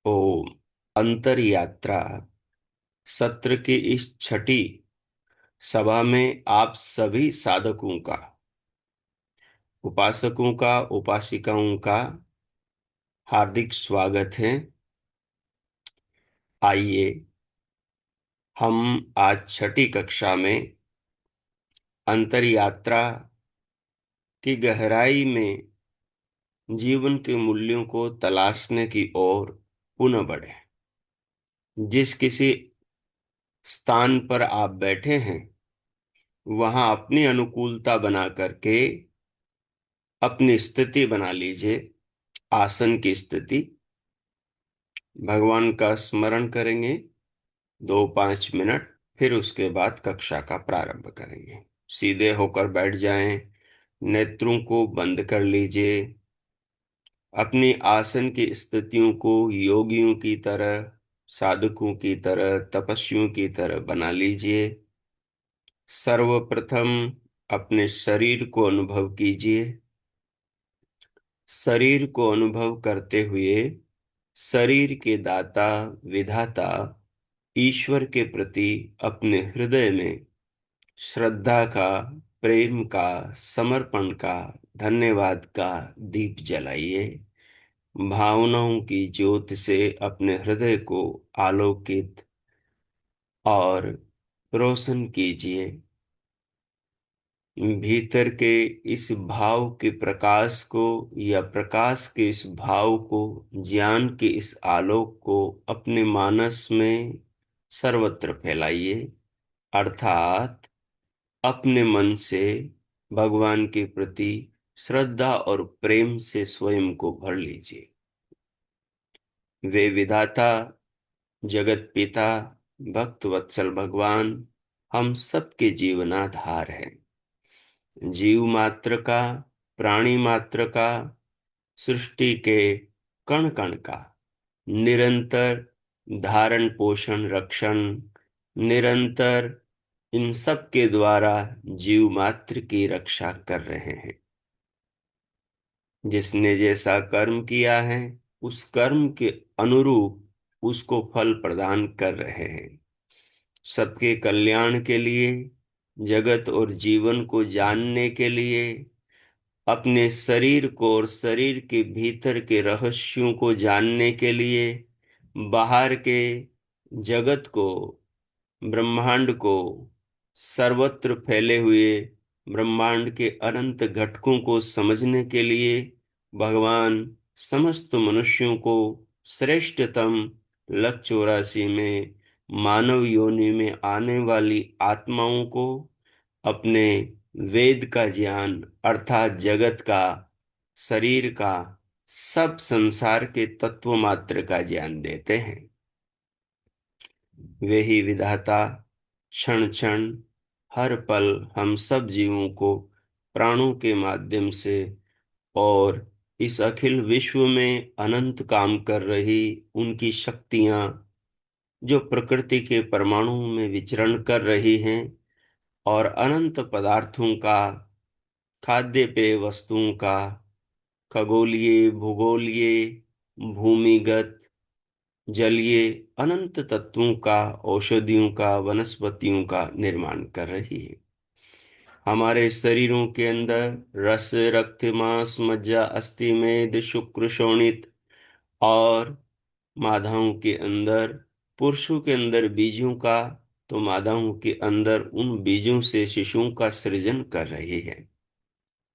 ओम। अंतर यात्रा सत्र की इस छठी सभा में आप सभी साधकों का, उपासकों का, उपासिकाओं का हार्दिक स्वागत है। आइए हम आज छठी कक्षा में अंतर यात्रा की गहराई में जीवन के मूल्यों को तलाशने की ओर पुनः बढ़े। जिस किसी स्थान पर आप बैठे हैं वहां अपनी अनुकूलता बना करके अपनी स्थिति बना लीजिए। आसन की स्थिति, भगवान का स्मरण करेंगे 2-5 मिनट, फिर उसके बाद कक्षा का प्रारंभ करेंगे। सीधे होकर बैठ जाएं, नेत्रों को बंद कर लीजिए। अपनी आसन की स्थितियों को योगियों की तरह, साधकों की तरह, तपस्वियों की तरह बना लीजिए। सर्वप्रथम अपने शरीर को अनुभव कीजिए। शरीर को अनुभव करते हुए शरीर के दाता, विधाता ईश्वर के प्रति अपने हृदय में श्रद्धा का, प्रेम का, समर्पण का, धन्यवाद का दीप जलाइए। भावनाओं की ज्योत से अपने हृदय को आलोकित और रोशन कीजिए। भीतर के इस भाव के प्रकाश को, या प्रकाश के इस भाव को, ज्ञान के इस आलोक को अपने मानस में सर्वत्र फैलाइए। अर्थात अपने मन से भगवान के प्रति श्रद्धा और प्रेम से स्वयं को भर लीजिए। वे विधाता, जगत पिता, भक्त वत्सल भगवान हम सबके जीवनाधार हैं। जीव मात्र का, प्राणी मात्र का, सृष्टि के कण कण का निरंतर धारण पोषण रक्षण, निरंतर इन सब के द्वारा जीव मात्र की रक्षा कर रहे हैं। जिसने जैसा कर्म किया है उस कर्म के अनुरूप उसको फल प्रदान कर रहे हैं। सबके कल्याण के लिए, जगत और जीवन को जानने के लिए, अपने शरीर को और शरीर के भीतर के रहस्यों को जानने के लिए, बाहर के जगत को, ब्रह्मांड को, सर्वत्र फैले हुए ब्रह्मांड के अनंत घटकों को समझने के लिए भगवान समस्त मनुष्यों को श्रेष्ठतम लक्ष्य 84 में मानव योनि में आने वाली आत्माओं को अपने वेद का ज्ञान, अर्थात जगत का, शरीर का, सब संसार के तत्व मात्र का ज्ञान देते हैं। वे ही विधाता क्षण क्षण, हर पल हम सब जीवों को प्राणों के माध्यम से और इस अखिल विश्व में अनंत काम कर रही उनकी शक्तियां, जो प्रकृति के परमाणुओं में विचरण कर रही हैं और अनंत पदार्थों का, खाद्य पेय वस्तुओं का, खगोलीय, भूगोलीय, भूमिगत, जलीय अनंत तत्वों का, औषधियों का, वनस्पतियों का निर्माण कर रही है। हमारे शरीरों के अंदर रस, रक्त, मांस, मज्जा, अस्थि, मेद, शुक्र, शोणित और मादाओं के अंदर, पुरुषों के अंदर बीजों का, तो मादाओं के अंदर उन बीजों से शिशुओं का सृजन कर रही है।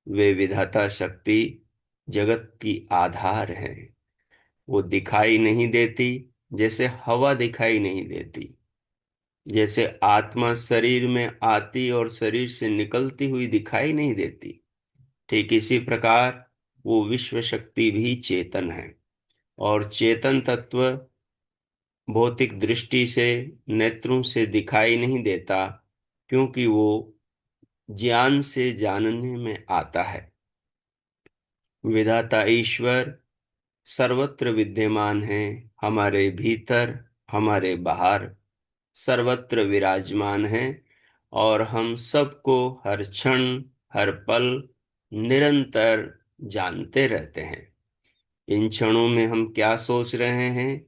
वे विधाता शक्ति जगत की आधार है। वो दिखाई नहीं देती, जैसे हवा दिखाई नहीं देती, जैसे आत्मा शरीर में आती और शरीर से निकलती हुई दिखाई नहीं देती, ठीक इसी प्रकार वो विश्व शक्ति भी चेतन है। और चेतन तत्व भौतिक दृष्टि से, नेत्रों से दिखाई नहीं देता, क्योंकि वो ज्ञान से जानने में आता है। विधाता ईश्वर सर्वत्र विद्यमान है, हमारे भीतर, हमारे बाहर सर्वत्र विराजमान है और हम सबको हर क्षण, हर पल निरंतर जानते रहते हैं। इन क्षणों में हम क्या सोच रहे हैं,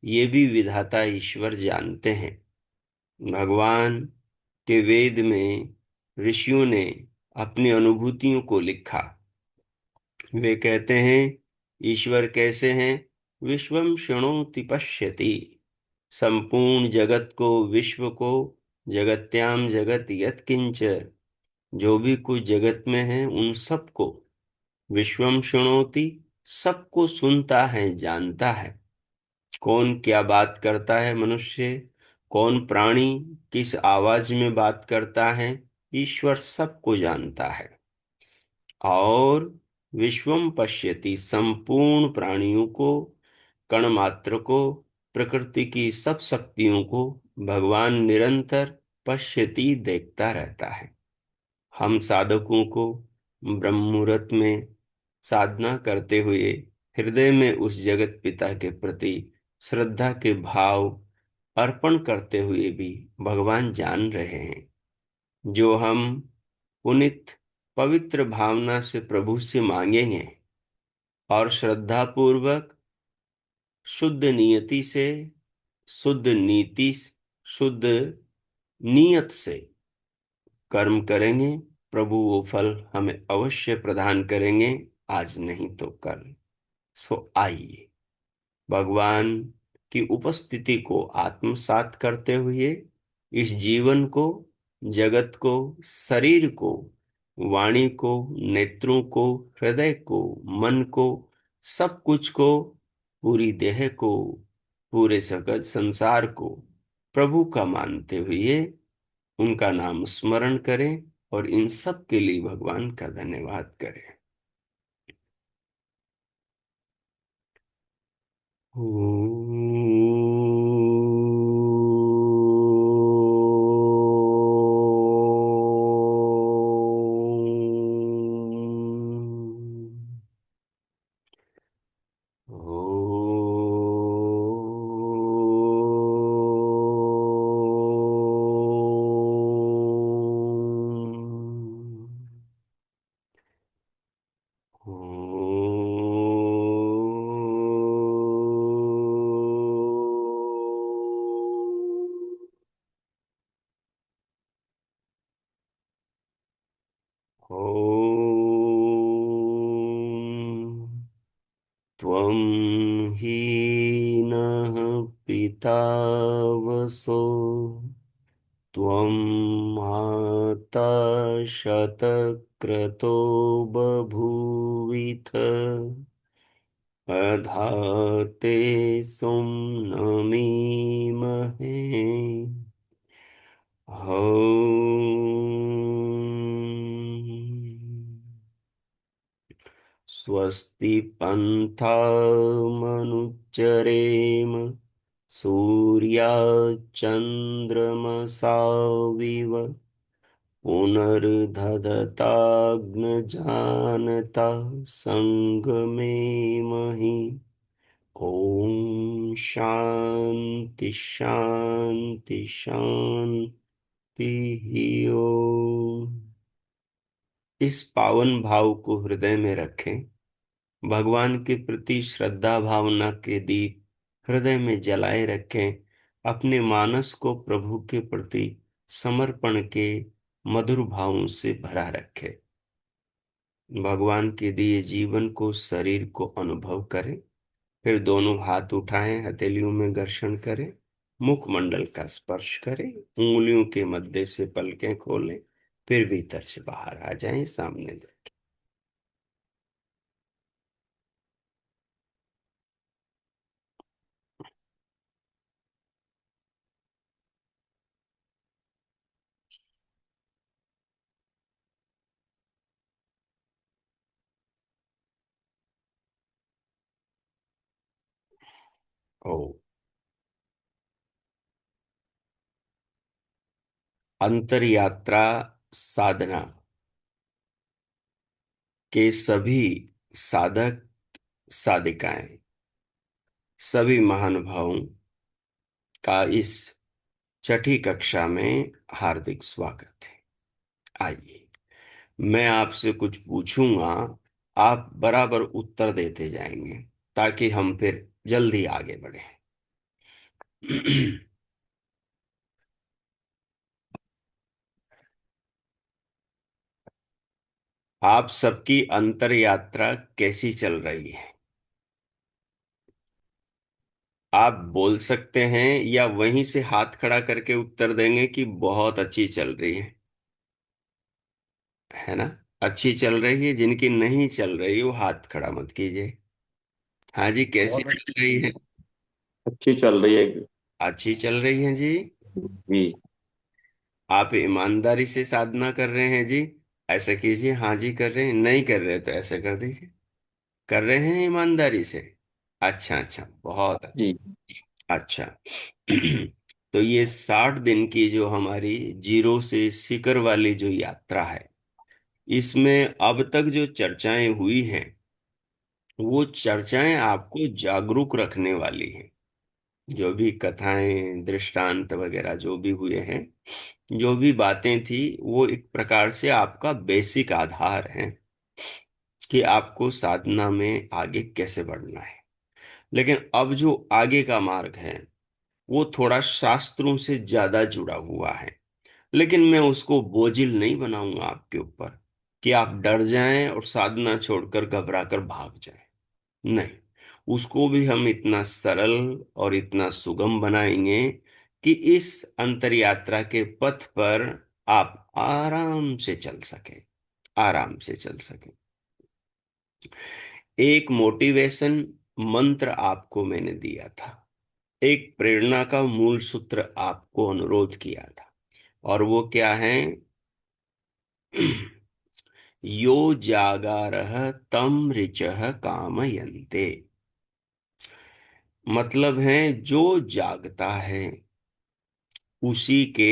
ये भी विधाता ईश्वर जानते हैं। भगवान के वेद में ऋषियों ने अपनी अनुभूतियों को लिखा। वे कहते हैं, ईश्वर कैसे हैं? विश्वम शृणोति पश्यति। संपूर्ण जगत को, विश्व को, जगत्याम जगत यत्किंच, जो भी कुछ जगत में है उन सबको, विश्वम शृणोति, सबको सुनता है, जानता है। कौन क्या बात करता है मनुष्य, कौन प्राणी किस आवाज में बात करता है, ईश्वर सबको जानता है। और विश्वम पश्यति, संपूर्ण प्राणियों को, कण मात्र को, प्रकृति की सब शक्तियों को भगवान निरंतर पश्यति, देखता रहता है। हम साधकों को ब्रह्म मुहूर्त में साधना करते हुए हृदय में उस जगत पिता के प्रति श्रद्धा के भाव अर्पण करते हुए भी भगवान जान रहे हैं। जो हम पुनित पवित्र भावना से प्रभु से मांगेंगे और श्रद्धा पूर्वक शुद्ध नियति से, शुद्ध नीति, शुद्ध नियत से कर्म करेंगे, प्रभु वो फल हमें अवश्य प्रदान करेंगे, आज नहीं तो कल। सो आइए, भगवान की उपस्थिति को आत्मसात करते हुए इस जीवन को, जगत को, शरीर को, वाणी को, नेत्रों को, हृदय को, मन को, सब कुछ को, पूरी देह को, पूरे जगत संसार को प्रभु का मानते हुए उनका नाम स्मरण करें और इन सब के लिए भगवान का धन्यवाद करें। ओम त्वं हीनः पितावसो, त्वं माता शतक्रतो बभूविथ, अधाते सुम्नमीमहे। स्वस्ति पन्थामनुच्चरेम, सूर्याचन्द्रमसाविव, पुनर्दधताग्नजानता संगमे महि। ओम शांति शांति शांति। ओम। इस पावन भाव को हृदय में रखें। भगवान के प्रति श्रद्धा भावना के दीप हृदय में जलाए रखें। अपने मानस को प्रभु के प्रति समर्पण के मधुर भावों से भरा रखें। भगवान के दिए जीवन को, शरीर को अनुभव करें। फिर दोनों हाथ उठाएं, हथेलियों में घर्षण करें, मुखमंडल का स्पर्श करें, उंगलियों के मध्य से पलकें खोलें, फिर भीतर से बाहर आ जाएं, सामने देखें। ओ। अंतर यात्रा साधना के सभी साधक साधिकाएं, सभी महानुभावों का इस छठी कक्षा में हार्दिक स्वागत है। आइए, मैं आपसे कुछ पूछूंगा, आप बराबर उत्तर देते जाएंगे ताकि हम फिर जल्दी आगे बढ़े। आप सबकी अंतर यात्रा कैसी चल रही है? आप बोल सकते हैं या वहीं से हाथ खड़ा करके उत्तर देंगे कि बहुत अच्छी चल रही है ना? अच्छी चल रही है, जिनकी नहीं चल रही वो हाथ खड़ा मत कीजिए। हाँ जी, कैसी बहुत चल रही है? अच्छी चल रही है। अच्छी चल रही है जी। जी। आप ईमानदारी से साधना कर रहे हैं जी? ऐसा कीजिए, हाँ जी कर रहे हैं, नहीं कर रहे तो ऐसा कर दीजिए। कर रहे हैं ईमानदारी से? अच्छा अच्छा, बहुत अच्छा। जी। अच्छा। तो ये 60 दिन की जो हमारी जीरो से शिखर वाली जो यात्रा है, इसमें अब तक जो चर्चाएं हुई हैं, वो चर्चाएं आपको जागरूक रखने वाली हैं। जो भी कथाएं, दृष्टांत वगैरह जो भी हुए हैं, जो भी बातें थी, वो एक प्रकार से आपका बेसिक आधार है कि आपको साधना में आगे कैसे बढ़ना है। लेकिन अब जो आगे का मार्ग है, वो थोड़ा शास्त्रों से ज्यादा जुड़ा हुआ है। लेकिन मैं उसको बोझिल नहीं बनाऊंगा आपके ऊपर कि आप डर जाएं और साधना छोड़कर घबरा कर भाग जाएं। नहीं, उसको भी हम इतना सरल और इतना सुगम बनाएंगे कि इस अंतर यात्रा के पथ पर आप आराम से चल सके, आराम से चल सके। एक मोटिवेशन मंत्र आपको मैंने दिया था, एक प्रेरणा का मूल सूत्र आपको अनुरोध किया था, और वो क्या है? यो जागारह तम ऋचः कामयन्ते। मतलब है, जो जागता है उसी के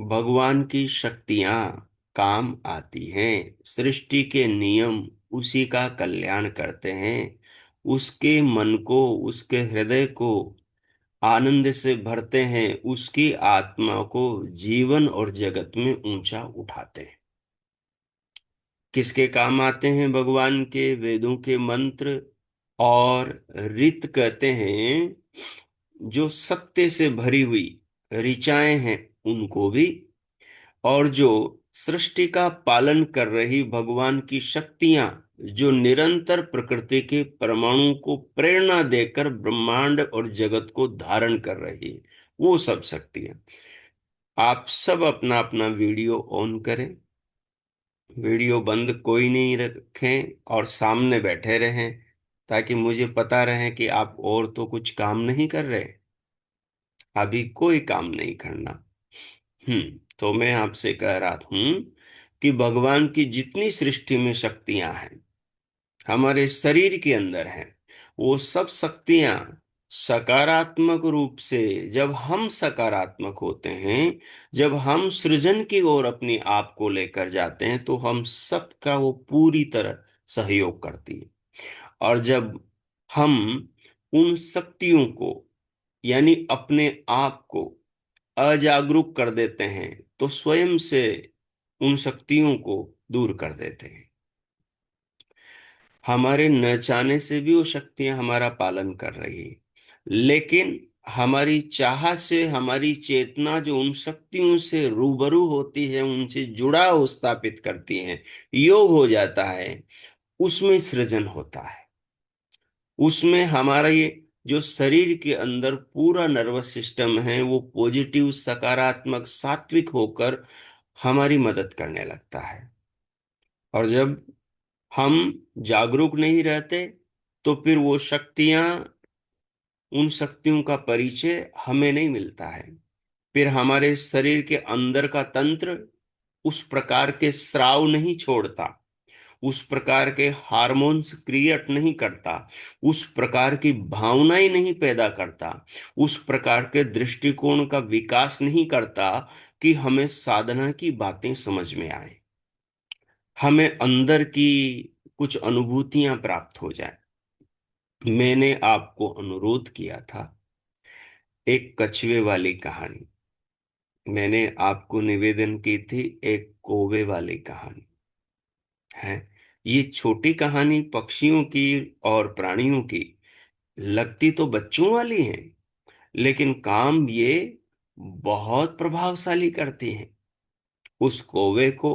भगवान की शक्तियां काम आती हैं। सृष्टि के नियम उसी का कल्याण करते हैं। उसके मन को, उसके हृदय को आनंद से भरते हैं, उसकी आत्मा को जीवन और जगत में ऊंचा उठाते हैं। किसके काम आते हैं भगवान के वेदों के मंत्र और ऋत? कहते हैं जो सत्य से भरी हुई ऋचाएं हैं उनको भी, और जो सृष्टि का पालन कर रही भगवान की शक्तियां, जो निरंतर प्रकृति के परमाणु को प्रेरणा देकर ब्रह्मांड और जगत को धारण कर रही है, वो सब शक्तियां। आप सब अपना अपना वीडियो ऑन करें, वीडियो बंद कोई नहीं रखें, और सामने बैठे रहें, ताकि मुझे पता रहे कि आप और तो कुछ काम नहीं कर रहे। अभी कोई काम नहीं करना। तो मैं आपसे कह रहा हूं कि भगवान की जितनी सृष्टि में शक्तियां हैं, हमारे शरीर के अंदर हैं, वो सब शक्तियां सकारात्मक रूप से, जब हम सकारात्मक होते हैं, जब हम सृजन की ओर अपनी आप को लेकर जाते हैं, तो हम सबका वो पूरी तरह सहयोग करती है। और जब हम उन शक्तियों को, यानी अपने आप को अजागरूक कर देते हैं, तो स्वयं से उन शक्तियों को दूर कर देते हैं। हमारे न चाहने से भी वो शक्तियां हमारा पालन कर रही है, लेकिन हमारी चाह से हमारी चेतना जो उन शक्तियों से रूबरू होती है, उनसे जुड़ाव स्थापित करती है, योग हो जाता है, उसमें सृजन होता है। उसमें हमारा ये जो शरीर के अंदर पूरा नर्वस सिस्टम है, वो पॉजिटिव, सकारात्मक, सात्विक होकर हमारी मदद करने लगता है। और जब हम जागरूक नहीं रहते, तो फिर वो शक्तियां, उन शक्तियों का परिचय हमें नहीं मिलता है। फिर हमारे शरीर के अंदर का तंत्र उस प्रकार के स्राव नहीं छोड़ता, उस प्रकार के हार्मोन्स क्रिएट नहीं करता, उस प्रकार की भावनाएं नहीं पैदा करता, उस प्रकार के दृष्टिकोण का विकास नहीं करता कि हमें साधना की बातें समझ में आए, हमें अंदर की कुछ अनुभूतियां प्राप्त हो जाए। मैंने आपको अनुरोध किया था एक कछुए वाली कहानी, मैंने आपको निवेदन की थी एक कौवे वाली कहानी है। ये छोटी कहानी पक्षियों की और प्राणियों की लगती तो बच्चों वाली है, लेकिन काम ये बहुत प्रभावशाली करती हैं। उस कौवे को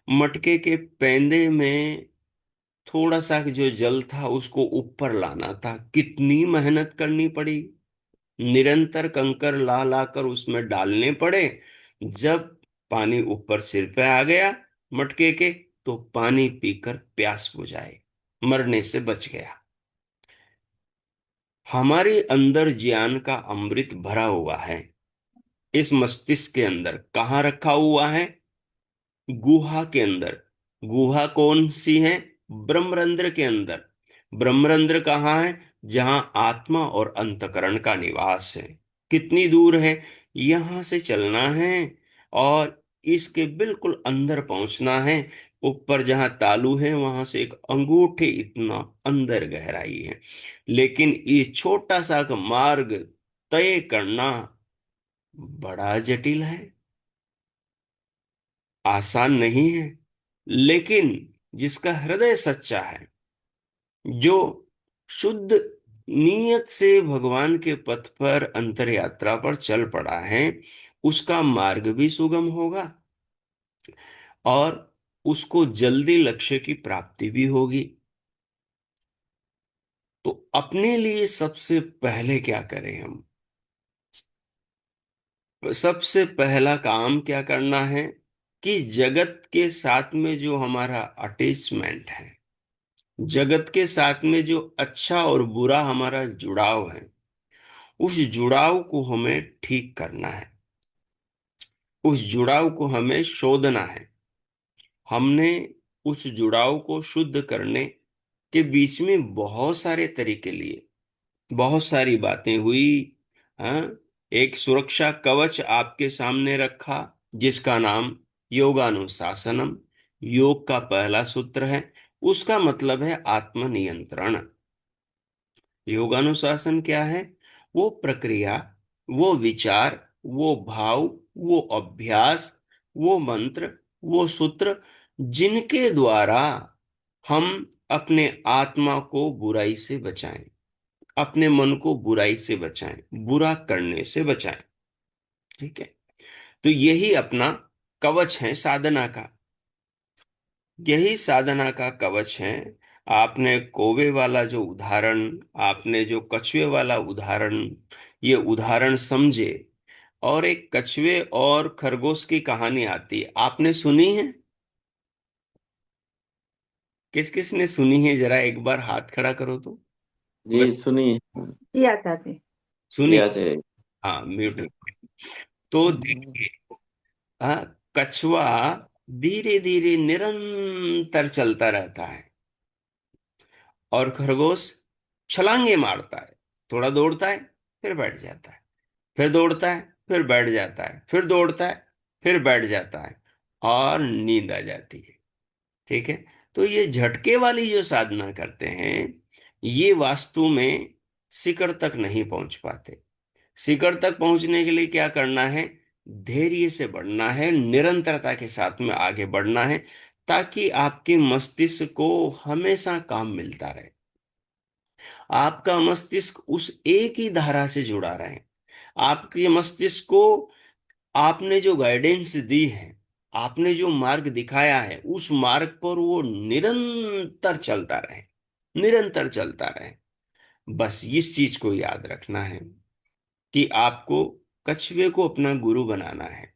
मटके के पेंदे में थोड़ा सा जो जल था उसको ऊपर लाना था, कितनी मेहनत करनी पड़ी। निरंतर कंकर ला ला कर उसमें डालने पड़े। जब पानी ऊपर सिर पे आ गया मटके के, तो पानी पीकर प्यास बुझाए, मरने से बच गया। हमारे अंदर ज्ञान का अमृत भरा हुआ है। इस मस्तिष्क के अंदर कहाँ रखा हुआ है? गुहा के अंदर। गुहा कौन सी है? ब्रह्मरंध्र के अंदर। ब्रह्मरंध्र कहाँ है? जहां आत्मा और अंतकरण का निवास है। कितनी दूर है? यहां से चलना है और इसके बिल्कुल अंदर पहुंचना है। ऊपर जहां तालू है वहां से एक अंगूठे इतना अंदर गहराई है। लेकिन ये छोटा सा मार्ग तय करना बड़ा जटिल है, आसान नहीं है। लेकिन जिसका हृदय सच्चा है, जो शुद्ध नीयत से भगवान के पथ पर अंतर यात्रा पर चल पड़ा है, उसका मार्ग भी सुगम होगा और उसको जल्दी लक्ष्य की प्राप्ति भी होगी। तो अपने लिए सबसे पहले क्या करें हम? सबसे पहला काम क्या करना है कि जगत के साथ में जो हमारा अटैचमेंट है, जगत के साथ में जो अच्छा और बुरा हमारा जुड़ाव है, उस जुड़ाव को हमें ठीक करना है। उस जुड़ाव को हमें शोधना है। हमने उस जुड़ाव को शुद्ध करने के बीच में बहुत सारे तरीके लिए, बहुत सारी बातें हुई। हाँ, एक सुरक्षा कवच आपके सामने रखा जिसका नाम योगानुशासनम। योग का पहला सूत्र है, उसका मतलब है आत्मनियंत्रण। योगानुशासन क्या है? वो प्रक्रिया, वो विचार, वो भाव, वो अभ्यास, वो मंत्र, वो सूत्र जिनके द्वारा हम अपने आत्मा को बुराई से बचाएं, अपने मन को बुराई से बचाएं, बुरा करने से बचाएं। ठीक है? तो यही अपना कवच है साधना का। यही साधना का कवच है। आपने कौवे वाला जो उदाहरण, आपने जो कछुए वाला उदाहरण, ये उदाहरण समझे। और एक कछुए और खरगोश की कहानी आती है, आपने सुनी है? किस किस ने सुनी है? जरा एक बार हाथ खड़ा करो तो। जी बस सुनिए। जी आचार्य। सुनी? जी आचार्य। हाँ, म्यूट। तो हम्म। देखिए, हाँ, कछुआ धीरे धीरे निरंतर चलता रहता है और खरगोश छलांगे मारता है। थोड़ा दौड़ता है, फिर बैठ जाता है, फिर दौड़ता है, फिर बैठ जाता है, फिर दौड़ता है, फिर बैठ जाता है और नींद आ जाती है। ठीक है? तो ये झटके वाली जो साधना करते हैं, ये वास्तु में शिखर तक नहीं पहुंच पाते। शिखर तक पहुंचने के लिए क्या करना है? धैर्य से बढ़ना है, निरंतरता के साथ में आगे बढ़ना है, ताकि आपके मस्तिष्क को हमेशा काम मिलता रहे। आपका मस्तिष्क उस एक ही धारा से जुड़ा रहे। आपके मस्तिष्क को आपने जो गाइडेंस दी है, आपने जो मार्ग दिखाया है, उस मार्ग पर वो निरंतर चलता रहे, निरंतर चलता रहे। बस इस चीज को याद रखना है कि आपको कछुए को अपना गुरु बनाना है,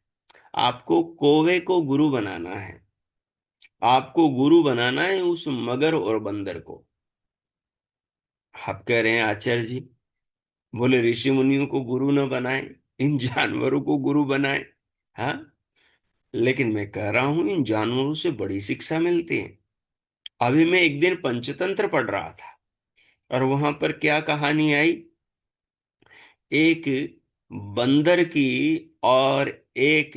आपको कौवे को गुरु बनाना है, आपको गुरु बनाना है उस मगर और बंदर को। आप कह रहे हैं आचार्य जी, बोले ऋषि मुनियों को गुरु न बनाए, इन जानवरों को गुरु बनाए। हाँ, लेकिन मैं कह रहा हूं इन जानवरों से बड़ी शिक्षा मिलती है। अभी मैं एक दिन पंचतंत्र पढ़ रहा था और वहां पर क्या कहानी आई, एक बंदर की और एक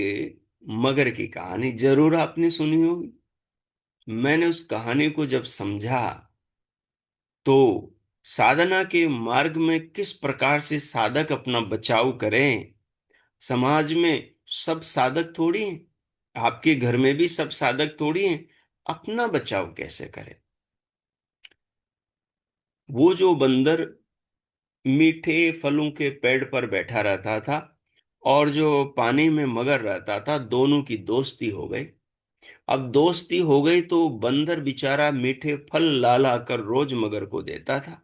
मगर की कहानी, जरूर आपने सुनी होगी। मैंने उस कहानी को जब समझा तो साधना के मार्ग में किस प्रकार से साधक अपना बचाव करें। समाज में सब साधक थोड़ी हैं, आपके घर में भी सब साधक थोड़ी हैं। अपना बचाव कैसे करें? वो जो बंदर मीठे फलों के पेड़ पर बैठा रहता था, और जो पानी में मगर रहता था, दोनों की दोस्ती हो गई। अब दोस्ती हो गई तो बंदर बेचारा मीठे फल ला ला कर रोज मगर को देता था,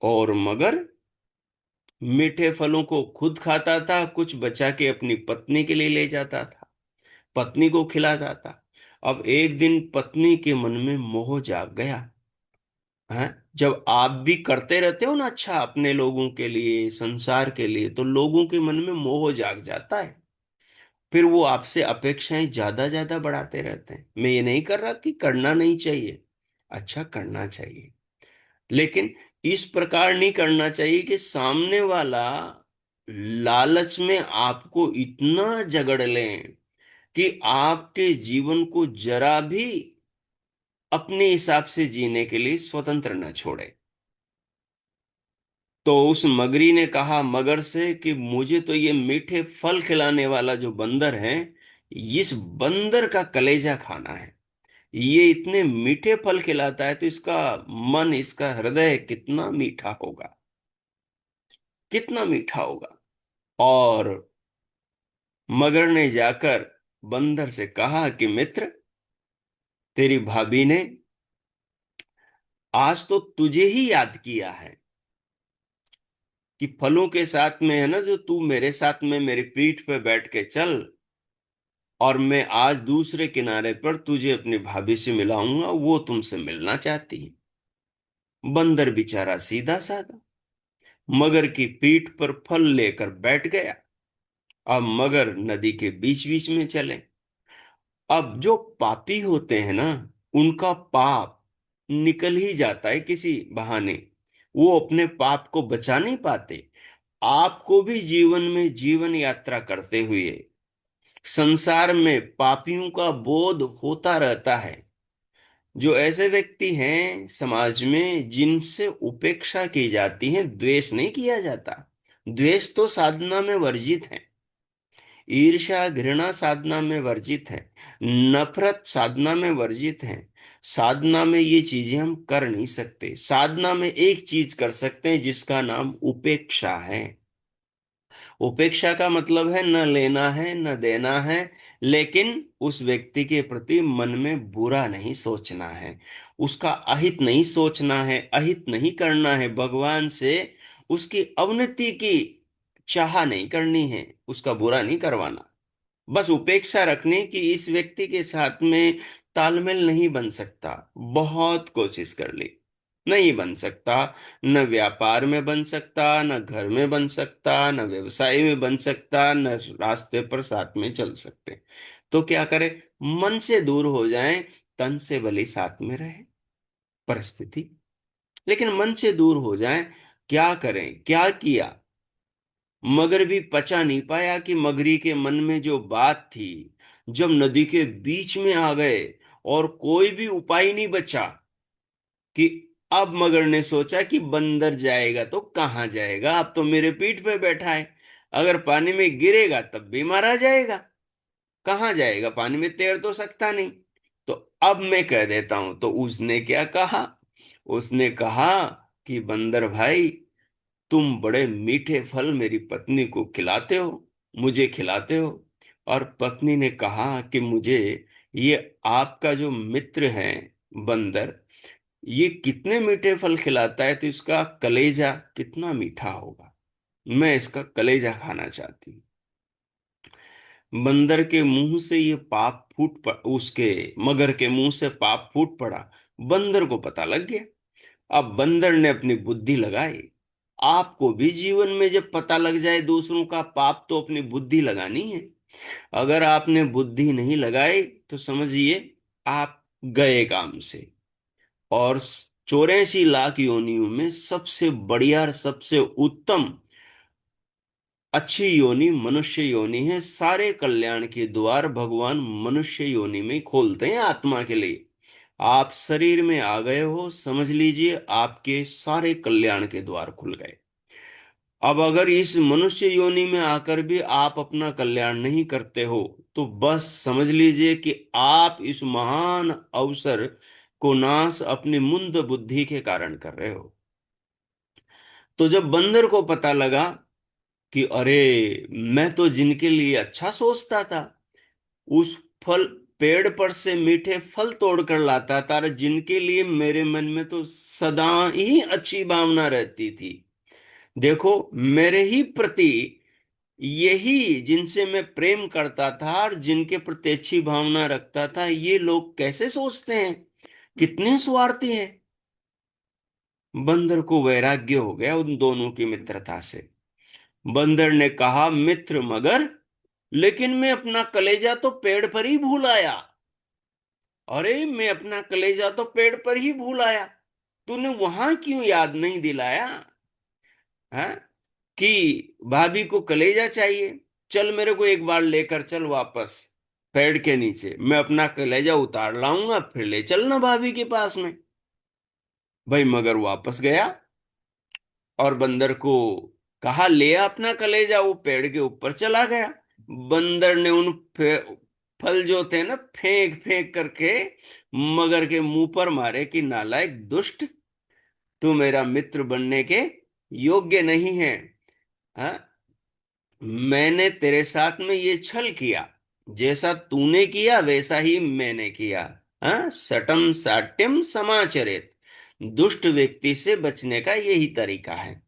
और मगर मीठे फलों को खुद खाता था, कुछ बचा के अपनी पत्नी के लिए ले जाता था, पत्नी को खिलाता था। अब एक दिन पत्नी के मन में मोह जाग गया है। जब आप भी करते रहते हो ना अच्छा अपने लोगों के लिए, संसार के लिए, तो लोगों के मन में मोह जाग जाता है। फिर वो आपसे अपेक्षाएं ज्यादा ज्यादा बढ़ाते रहते हैं। मैं ये नहीं कर रहा कि करना नहीं चाहिए, अच्छा करना चाहिए, लेकिन इस प्रकार नहीं करना चाहिए कि सामने वाला लालच में आपको इतना जकड़ लें कि आपके जीवन को जरा भी अपने हिसाब से जीने के लिए स्वतंत्र न छोड़े। तो उस मगरी ने कहा मगर से कि मुझे तो ये मीठे फल खिलाने वाला जो बंदर है, इस बंदर का कलेजा खाना है। ये इतने मीठे फल खिलाता है तो इसका मन, इसका हृदय कितना मीठा होगा, कितना मीठा होगा। और मगर ने जाकर बंदर से कहा कि मित्र, तेरी भाभी ने आज तो तुझे ही याद किया है कि फलों के साथ में है ना, जो तू मेरे साथ में मेरी पीठ पे बैठ के चल, और मैं आज दूसरे किनारे पर तुझे अपनी भाभी से मिलाऊंगा, वो तुमसे मिलना चाहती है। बंदर बेचारा सीधा साधा मगर की पीठ पर फल लेकर बैठ गया। अब मगर नदी के बीच बीच में चले। अब जो पापी होते हैं ना, उनका पाप निकल ही जाता है किसी बहाने, वो अपने पाप को बचा नहीं पाते। आपको भी जीवन में जीवन यात्रा करते हुए संसार में पापियों का बोध होता रहता है। जो ऐसे व्यक्ति हैं समाज में जिनसे उपेक्षा की जाती है, द्वेष नहीं किया जाता। द्वेष तो साधना में वर्जित है, ईर्ष्या घृणा साधना में वर्जित है, नफरत साधना में वर्जित है। साधना में ये चीजें हम कर नहीं सकते। साधना में एक चीज कर सकते हैं जिसका नाम उपेक्षा है। उपेक्षा का मतलब है न लेना है न देना है, लेकिन उस व्यक्ति के प्रति मन में बुरा नहीं सोचना है, उसका अहित नहीं सोचना है, अहित नहीं करना है, भगवान से उसकी अवनति की चाह नहीं करनी है, उसका बुरा नहीं करवाना। बस उपेक्षा रखने की, इस व्यक्ति के साथ में तालमेल नहीं बन सकता, बहुत कोशिश कर ली, नहीं बन सकता। न व्यापार में बन सकता, न घर में बन सकता, न व्यवसाय में बन सकता, न रास्ते पर साथ में चल सकते। तो क्या करें? मन से दूर हो जाएं, तन से भले साथ में रहे परिस्थिति, लेकिन मन से दूर हो जाएं। क्या करें? क्या किया? मगर भी पचा नहीं पाया कि मगरी के मन में जो बात थी। जब नदी के बीच में आ गए और कोई भी उपाय नहीं बचा, कि अब मगर ने सोचा कि बंदर जाएगा तो कहाँ जाएगा, अब तो मेरे पीठ पे बैठा है, अगर पानी में गिरेगा तब भी मारा जाएगा, कहाँ जाएगा, पानी में तैर तो सकता नहीं। तो अब मैं कह देता हूं। तो उसने क्या कहा? उसने कहा कि बंदर भाई, तुम बड़े मीठे फल मेरी पत्नी को खिलाते हो, मुझे खिलाते हो। और पत्नी ने कहा कि मुझे ये आपका जो मित्र है बंदर, ये कितने मीठे फल खिलाता है, तो इसका कलेजा कितना मीठा होगा, मैं इसका कलेजा खाना चाहती हूँ। बंदर के मुंह से ये पाप फूट पड़ उसके मगर के मुंह से पाप फूट पड़ा। बंदर को पता लग गया। अब बंदर ने अपनी बुद्धि लगाई। आपको भी जीवन में जब पता लग जाए दूसरों का पाप, तो अपनी बुद्धि लगानी है। अगर आपने बुद्धि नहीं लगाई तो समझिए आप गए काम से। और 84 लाख योनियों में सबसे बढ़िया, सबसे उत्तम अच्छी योनि मनुष्य योनि है। सारे कल्याण के द्वार भगवान मनुष्य योनि में खोलते हैं आत्मा के लिए। आप शरीर में आ गए हो, समझ लीजिए आपके सारे कल्याण के द्वार खुल गए। अब अगर इस मनुष्य योनि में आकर भी आप अपना कल्याण नहीं करते हो, तो बस समझ लीजिए कि आप इस महान अवसर को नाश अपनी मुंद बुद्धि के कारण कर रहे हो। तो जब बंदर को पता लगा कि अरे, मैं तो जिनके लिए अच्छा सोचता था, उस फल पेड़ पर से मीठे फल तोड़कर लाता था, और जिनके लिए मेरे मन में तो सदा ही अच्छी भावना रहती थी, देखो मेरे ही प्रति, यही जिनसे मैं प्रेम करता था और जिनके प्रति अच्छी भावना रखता था, ये लोग कैसे सोचते हैं, कितने स्वार्थी है। बंदर को वैराग्य हो गया उन दोनों की मित्रता से। बंदर ने कहा, मित्र मगर, लेकिन मैं अपना कलेजा तो पेड़ पर ही भूल आया। अरे, मैं अपना कलेजा तो पेड़ पर ही भूल आया, तूने वहां क्यों याद नहीं दिलाया है कि भाभी को कलेजा चाहिए। चल, मेरे को एक बार लेकर चल वापस पेड़ के नीचे, मैं अपना कलेजा उतार लाऊंगा, फिर ले चलना भाभी के पास में। भाई मगर वापस गया और बंदर को कहा, ले आ अपना कलेजा, वो पेड़ के ऊपर चला गया। बंदर ने उन फल जो थे ना, फेंक फेंक करके मगर के मुंह पर मारे कि नालायक दुष्ट, तू मेरा मित्र बनने के योग्य नहीं है। हाँ, मैंने तेरे साथ में ये छल किया, जैसा तूने किया वैसा ही मैंने किया। हाँ, सटम साट्यम समाचरेत, दुष्ट व्यक्ति से बचने का यही तरीका है।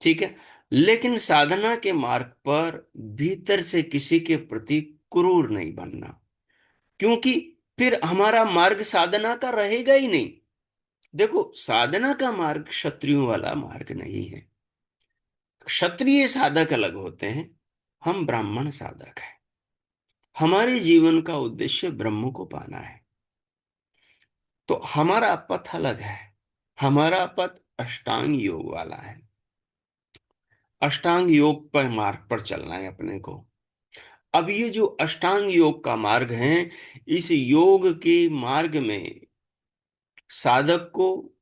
ठीक है, लेकिन साधना के मार्ग पर भीतर से किसी के प्रति क्रूर नहीं बनना, क्योंकि फिर हमारा मार्ग साधना का रहेगा ही नहीं। देखो, साधना का मार्ग क्षत्रियों वाला मार्ग नहीं है। क्षत्रिय साधक अलग होते हैं, हम ब्राह्मण साधक हैं। हमारे जीवन का उद्देश्य ब्रह्म को पाना है, तो हमारा पथ अलग है। हमारा पथ अष्टांग योग वाला है। अष्टांग योग पर मार्ग पर चलना है अपने को। अब ये जो अष्टांग योग का मार्ग है, इस योग के मार्ग में साधक को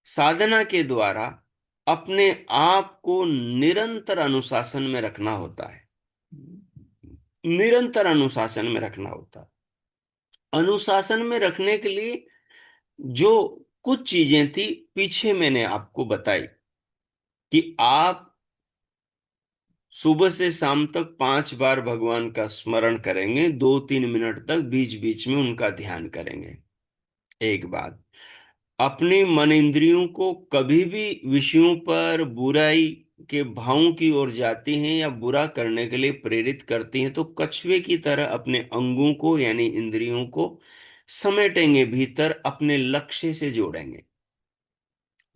साधना के द्वारा अपने आप को निरंतर अनुशासन में रखना होता है। निरंतर अनुशासन में रखना होता है। अनुशासन में रखने के लिए जो कुछ चीजें थी पीछे मैंने आपको बताई, कि आप सुबह से शाम तक 5 बार भगवान का स्मरण करेंगे, 2-3 मिनट तक बीच बीच में उनका ध्यान करेंगे। एक बात, अपने मन इंद्रियों को कभी भी विषयों पर बुराई के भावों की ओर जाती हैं या बुरा करने के लिए प्रेरित करती हैं, तो कछुए की तरह अपने अंगों को यानी इंद्रियों को समेटेंगे, भीतर अपने लक्ष्य से जोड़ेंगे।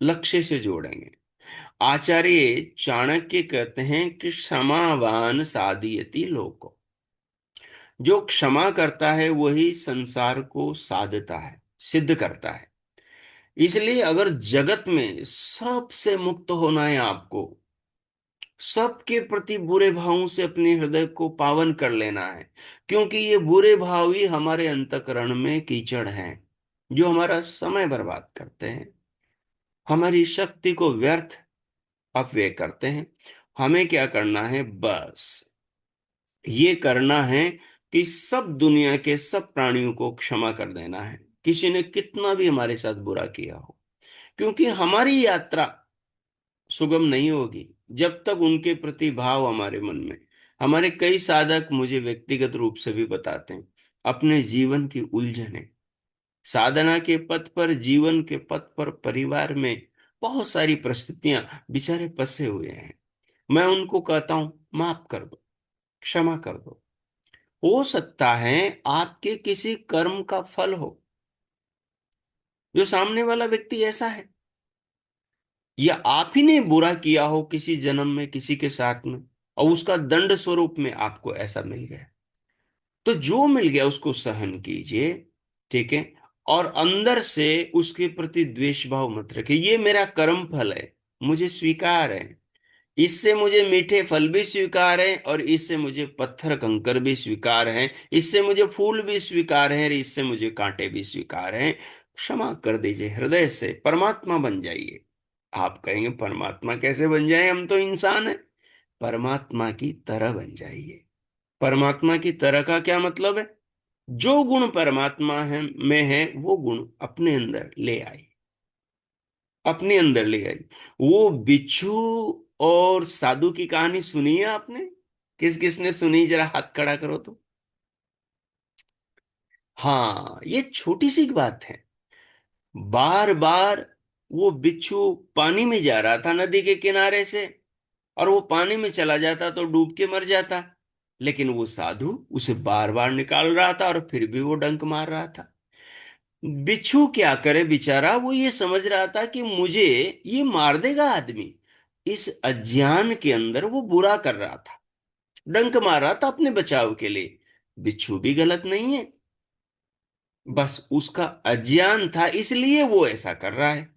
लक्ष्य से जोड़ेंगे। आचार्य चाणक्य कहते हैं कि क्षमावान साधयति लोको, जो क्षमा करता है वही संसार को साधता है, सिद्ध करता है। इसलिए अगर जगत में सबसे मुक्त होना है आपको, सबके प्रति बुरे भावों से अपने हृदय को पावन कर लेना है, क्योंकि ये बुरे भाव ही हमारे अंतःकरण में कीचड़ हैं, जो हमारा समय बर्बाद करते हैं, हमारी शक्ति को व्यर्थ अपव्यय करते हैं। हमें क्या करना है, बस ये करना है कि सब दुनिया के सब प्राणियों को क्षमा कर देना है, किसी ने कितना भी हमारे साथ बुरा किया हो। क्योंकि हमारी यात्रा सुगम नहीं होगी जब तक उनके प्रति भाव हमारे मन में। हमारे कई साधक मुझे व्यक्तिगत रूप से भी बताते हैं अपने जीवन की उलझने, साधना के पथ पर, जीवन के पथ पर, परिवार में बहुत सारी परिस्थितियां, बेचारे फंसे हुए हैं। मैं उनको कहता हूं, माफ कर दो, क्षमा कर दो। हो सकता है आपके किसी कर्म का फल हो, जो सामने वाला व्यक्ति ऐसा है, या आप ही ने बुरा किया हो किसी जन्म में किसी के साथ में, और उसका दंड स्वरूप में आपको ऐसा मिल गया। तो जो मिल गया उसको सहन कीजिए, ठीक है। और अंदर से उसके प्रति द्वेष भाव मत रखिए, ये मेरा कर्म फल है, मुझे स्वीकार है। इससे मुझे मीठे फल भी स्वीकार है, और इससे मुझे पत्थर कंकर भी स्वीकार है, इससे मुझे फूल भी स्वीकार है, और इससे मुझे कांटे भी स्वीकार हैं। क्षमा कर दीजिए, हृदय से परमात्मा बन जाइए। आप कहेंगे परमात्मा कैसे बन जाए, हम तो इंसान हैं। परमात्मा की तरह बन जाइए। परमात्मा की तरह का क्या मतलब है, जो गुण परमात्मा है में है वो गुण अपने अंदर ले आए। अपने अंदर ले आई। वो बिच्छू और साधु की कहानी सुनी है आपने? किस किसने सुनी, जरा हाथ खड़ा करो तो। हाँ, ये छोटी सी बात है। बार बार वो बिच्छू पानी में जा रहा था नदी के किनारे से, और वो पानी में चला जाता तो डूब के मर जाता। लेकिन वो साधु उसे बार बार निकाल रहा था और फिर भी वो डंक मार रहा था। बिच्छू क्या करे बेचारा, वो ये समझ रहा था कि मुझे ये मार देगा आदमी। इस अज्ञान के अंदर वो बुरा कर रहा था, डंक मार रहा था अपने बचाव के लिए। बिच्छू भी गलत नहीं है, बस उसका अज्ञान था, इसलिए वो ऐसा कर रहा है।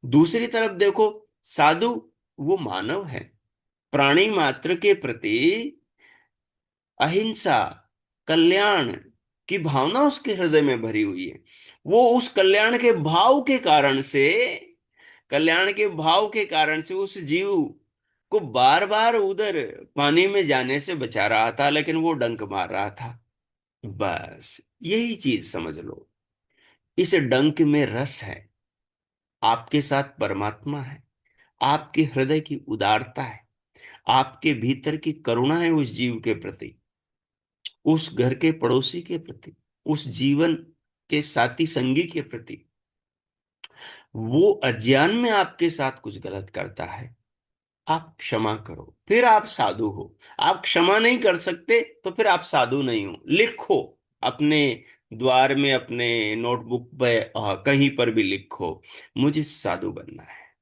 दूसरी तरफ देखो, साधु वो मानव है, प्राणी मात्र के प्रति अहिंसा, कल्याण की भावना उसके हृदय में भरी हुई है। वो उस कल्याण के भाव के कारण से उस जीव को बार बार उधर पानी में जाने से बचा रहा था, लेकिन वो डंक मार रहा था। बस यही चीज समझ लो, इस डंक में रस है। आपके साथ परमात्मा है, आपके हृदय की उदारता है, आपके भीतर की करुणा है उस जीव के प्रति, उस घर के पड़ोसी के प्रति, उस जीवन के साथी संगी के प्रति। वो अज्ञान में आपके साथ कुछ गलत करता है, आप क्षमा करो, फिर आप साधु हो। आप क्षमा नहीं कर सकते तो फिर आप साधु नहीं हो। लिखो अपने द्वार में, अपने नोटबुक पे, कहीं पर भी लिखो, मुझे साधु बनना है,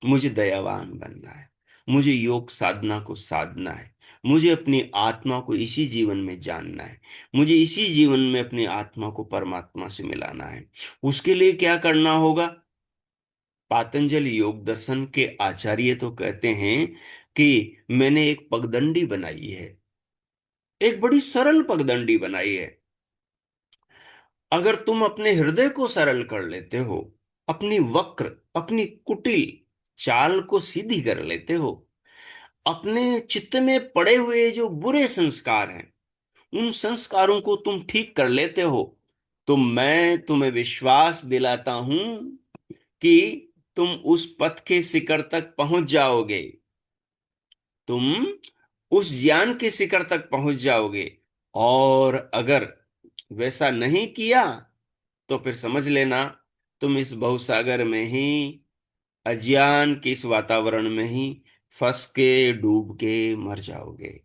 मुझे दयावान बनना है, मुझे योग साधना को साधना है, मुझे अपनी आत्मा को इसी जीवन में जानना है, मुझे इसी जीवन में अपनी आत्मा को परमात्मा से मिलाना है। उसके लिए क्या करना होगा? पातंजलि योग दर्शन के आचार्य तो कहते हैं कि मैंने एक पगडंडी बनाई है, एक बड़ी सरल पगडंडी बनाई है। अगर तुम अपने हृदय को सरल कर लेते हो, अपनी वक्र, अपनी कुटिल चाल को सीधी कर लेते हो, अपने चित्त में पड़े हुए जो बुरे संस्कार हैं उन संस्कारों को तुम ठीक कर लेते हो, तो मैं तुम्हें विश्वास दिलाता हूं कि तुम उस पथ के शिखर तक पहुंच जाओगे। तुम उस ज्ञान के शिखर तक पहुंच जाओगे। और अगर वैसा नहीं किया तो फिर समझ लेना, तुम इस भवसागर में ही, अज्ञान के इस वातावरण में ही फंस के डूब के मर जाओगे।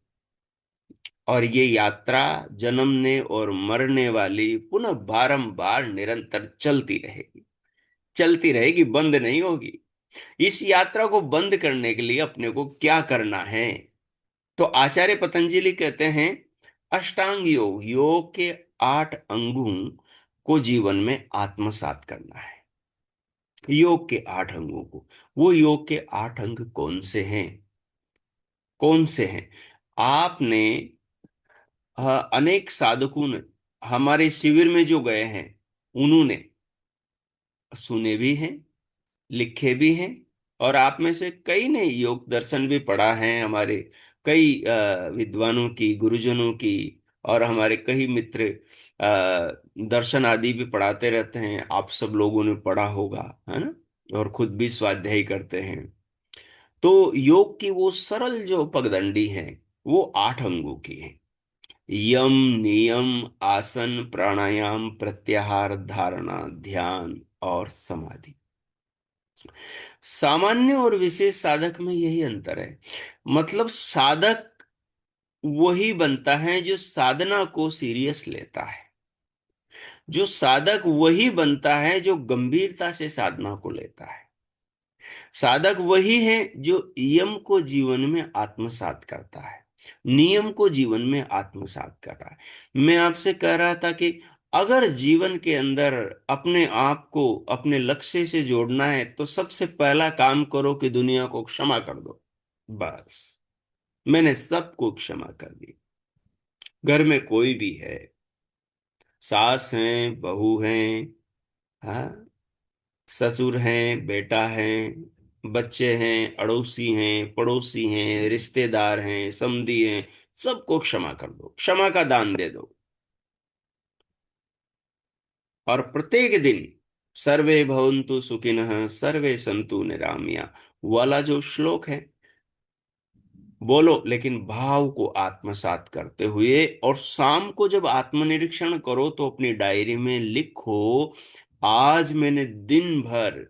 और ये यात्रा जन्मने और मरने वाली पुनः बारंबार निरंतर चलती रहेगी, चलती रहेगी, बंद नहीं होगी। इस यात्रा को बंद करने के लिए अपने को क्या करना है? तो आचार्य पतंजलि कहते हैं, अष्टांग योग, योग के 8 अंगों को जीवन में आत्मसात करना है। योग के 8 अंगों को, वो योग के 8 अंग कौन से हैं? कौन से हैं? आपने, अनेक साधकों ने, हमारे शिविर में जो गए हैं उन्होंने सुने भी हैं, लिखे भी हैं। और आप में से कई ने योग दर्शन भी पढ़ा है, हमारे कई विद्वानों की, गुरुजनों की, और हमारे कई मित्र दर्शन आदि भी पढ़ाते रहते हैं। आप सब लोगों ने पढ़ा होगा, है ना? और खुद भी स्वाध्याय करते हैं। तो योग की वो सरल जो पगडंडी है वो 8 अंगों की है। यम, नियम, आसन, प्राणायाम, प्रत्याहार, धारणा, ध्यान और समाधि। सामान्य और विशेष साधक में यही अंतर है। मतलब साधक वही बनता है जो साधना को सीरियस लेता है। जो साधक वही बनता है जो गंभीरता से साधना को लेता है। साधक वही है जो यम को जीवन में आत्मसात करता है, नियम को जीवन में आत्मसात कर रहा है। मैं आपसे कह रहा था कि अगर जीवन के अंदर अपने आप को अपने लक्ष्य से जोड़ना है तो सबसे पहला काम करो कि दुनिया को क्षमा कर दो। बस, मैंने सबको क्षमा कर दी। घर में कोई भी है, सास हैं, बहू हैं, हाँ, ससुर हैं, बेटा है, बच्चे हैं, अड़ोसी हैं, पड़ोसी हैं, रिश्तेदार हैं, समधी हैं, सबको क्षमा कर दो, क्षमा का दान दे दो। और प्रत्येक दिन सर्वे भवन्तु सुखिनः सर्वे सन्तु निरामया वाला जो श्लोक है, बोलो लेकिन भाव को आत्मसात करते हुए। और शाम को जब आत्मनिरीक्षण करो तो अपनी डायरी में लिखो, आज मैंने दिन भर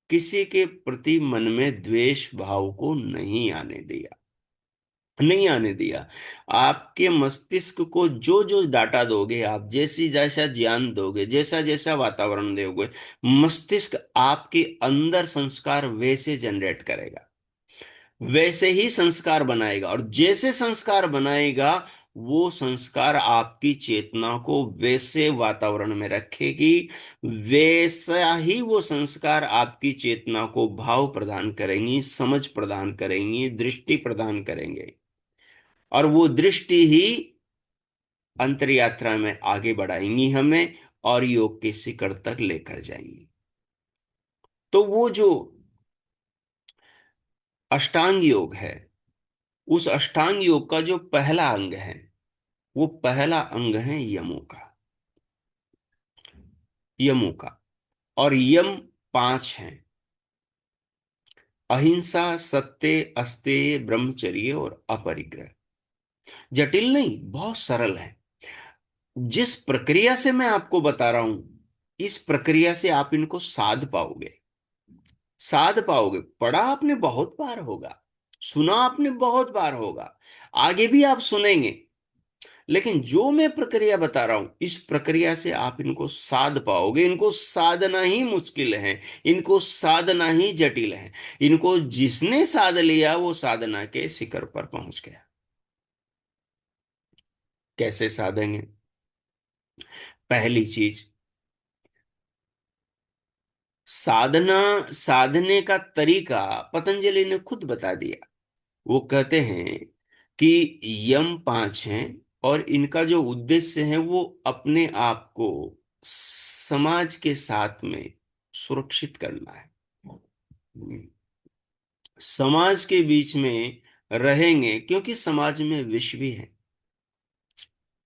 किसी के प्रति मन में द्वेष भाव को नहीं आने दिया, नहीं आने दिया। आपके मस्तिष्क को जो जो डाटा दोगे आप, जैसी जैसा ज्ञान दोगे, जैसा जैसा वातावरण दोगे, मस्तिष्क आपके अंदर संस्कार वैसे जनरेट करेगा, वैसे ही संस्कार बनाएगा। और जैसे संस्कार बनाएगा, वो संस्कार आपकी चेतना को वैसे वातावरण में रखेगी, वैसा ही वो संस्कार आपकी चेतना को भाव प्रदान करेंगी, समझ प्रदान करेंगी, दृष्टि प्रदान करेंगे। और वो दृष्टि ही अंतर यात्रा में आगे बढ़ाएंगी हमें, और योग के शिखर तक लेकर जाएंगी। तो वो जो अष्टांग योग है, उस अष्टांग योग का जो पहला अंग है, वो पहला अंग है यमों का, यमों का। और यम 5 हैं: अहिंसा, सत्य, अस्तेय, ब्रह्मचर्य और अपरिग्रह। जटिल नहीं, बहुत सरल है। जिस प्रक्रिया से मैं आपको बता रहा हूं, इस प्रक्रिया से आप इनको साध पाओगे, साध पाओगे। पढ़ा आपने बहुत बार होगा, सुना आपने बहुत बार होगा, आगे भी आप सुनेंगे। लेकिन जो मैं प्रक्रिया बता रहा हूं, इस प्रक्रिया से आप इनको साध पाओगे। इनको साधना ही मुश्किल है, इनको साधना ही जटिल है। इनको जिसने साध लिया वो साधना के शिखर पर पहुंच गया। कैसे साधेंगे? पहली चीज, साधना, साधने का तरीका पतंजलि ने खुद बता दिया। वो कहते हैं कि यम 5 हैं, और इनका जो उद्देश्य है वो अपने आप को समाज के साथ में सुरक्षित करना है। समाज के बीच में रहेंगे, क्योंकि समाज में विष भी है,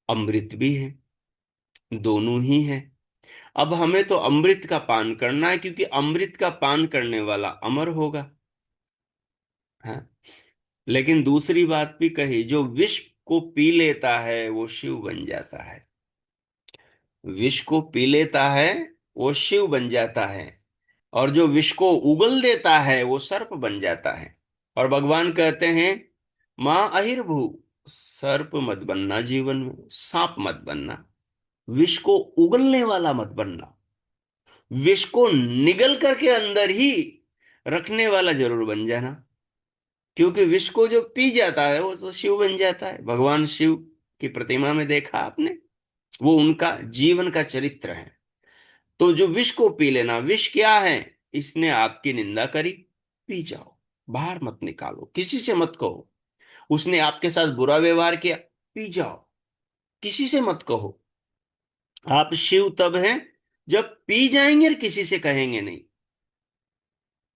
अमृत भी है, दोनों ही है। अब हमें तो अमृत का पान करना है, क्योंकि अमृत का पान करने वाला अमर होगा। हाँ, लेकिन दूसरी बात भी कही, जो विष को पी लेता है वो शिव बन जाता है। विष को पी लेता है वो शिव बन जाता है, और जो विष को उगल देता है वो सर्प बन जाता है। और भगवान कहते हैं, मां अहिर्भु, सर्प मत बनना, जीवन में सांप मत बनना, विष को उगलने वाला मत बनना, विष को निगल करके अंदर ही रखने वाला जरूर बन जाना। क्योंकि विष को जो पी जाता है वो तो शिव बन जाता है। भगवान शिव की प्रतिमा में देखा आपने, वो उनका जीवन का चरित्र है। तो जो विष को पी लेना, विष क्या है? इसने आपकी निंदा करी, पी जाओ, बाहर मत निकालो, किसी से मत कहो। उसने आपके साथ बुरा व्यवहार किया, पी जाओ, किसी से मत कहो। आप शिव तब हैं जब पी जाएंगे और किसी से कहेंगे नहीं।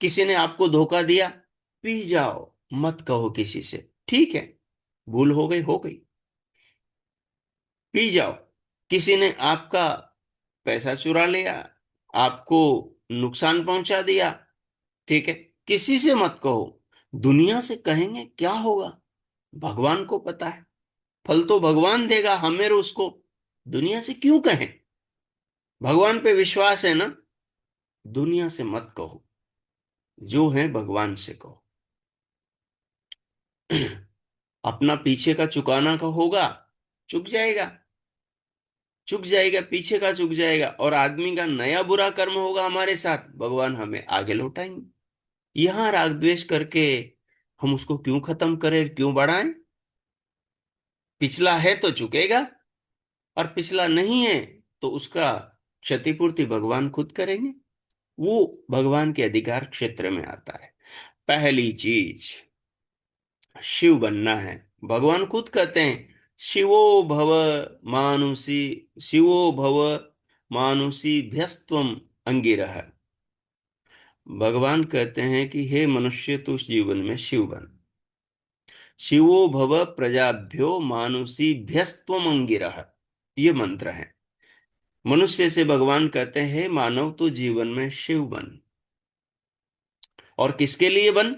किसी ने आपको धोखा दिया, पी जाओ, मत कहो किसी से, ठीक है, भूल हो गई, हो गई, पी जाओ। किसी ने आपका पैसा चुरा लिया, आपको नुकसान पहुंचा दिया, ठीक है, किसी से मत कहो। दुनिया से कहेंगे क्या होगा? भगवान को पता है, फल तो भगवान देगा, हमें और उसको। दुनिया से क्यों कहें? भगवान पे विश्वास है ना? दुनिया से मत कहो, जो है भगवान से कहो। अपना पीछे का चुकाना का होगा, चुक जाएगा, चुक जाएगा, पीछे का चुक जाएगा। और आदमी का नया बुरा कर्म होगा हमारे साथ, भगवान हमें आगे लौटाएंगे। यहां राग द्वेष करके हम उसको क्यों खत्म करें, क्यों बढ़ाएं? पिछला है तो चुकेगा, और पिछला नहीं है तो उसका क्षतिपूर्ति भगवान खुद करेंगे। वो भगवान के अधिकार क्षेत्र में आता है। पहली चीज, शिव बनना है। भगवान खुद कहते हैं, शिवो भव मानुषी, शिवो भव मानुषी भ्यस्त्वम अंगिरह। भगवान कहते हैं कि हे मनुष्य, तू इस जीवन में शिव बन। शिवो भव प्रजाभ्यो मानुषी भ्यस्त्वम अंगिरह, ये मंत्र है। मनुष्य से भगवान कहते हैं, मानव तो जीवन में शिव बन। और किसके लिए बन?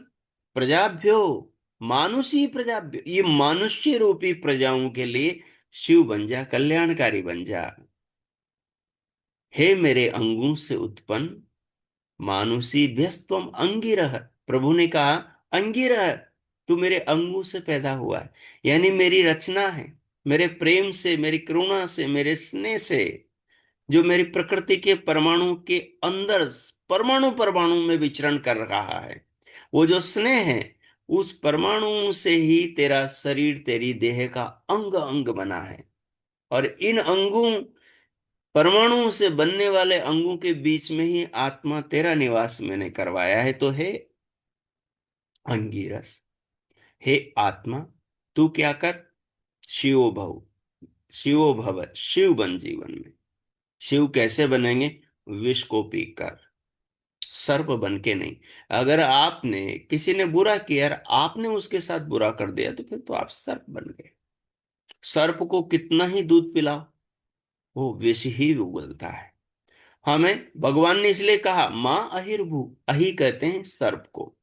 प्रजाभ्यो, मानुषी प्रजाभ्यो, ये मानुष्य रूपी प्रजाओं के लिए शिव बन जा, कल्याणकारी बन जा। हे मेरे अंगों से उत्पन्न मानुषी व्यस्तम अंगिरह। प्रभु ने कहा, अंगिरह, तू मेरे अंगों से पैदा हुआ है, यानी मेरी रचना है। मेरे प्रेम से, मेरी करुणा से, मेरे स्नेह से, जो मेरी प्रकृति के परमाणु के अंदर, परमाणु परमाणु में विचरण कर रहा है, वो जो स्नेह है, उस परमाणु से ही तेरा शरीर, तेरी देह का अंग अंग बना है। और इन अंगों, परमाणुओं से बनने वाले अंगों के बीच में ही आत्मा तेरा निवास मैंने करवाया है। तो हे अंगीरस, हे आत्मा, तू क्या कर? शिवो भव, शिवो भव, शिव बन जीवन में। शिव कैसे बनेंगे? विष को पीकर, सर्प बन के नहीं। अगर आपने, किसी ने बुरा किया और आपने उसके साथ बुरा कर दिया, तो फिर तो आप सर्प बन गए। सर्प को कितना ही दूध पिलाओ, वो विष ही उगलता है। हमें भगवान ने इसलिए कहा मां अहिर्भु, अहि कहते हैं सर्प को,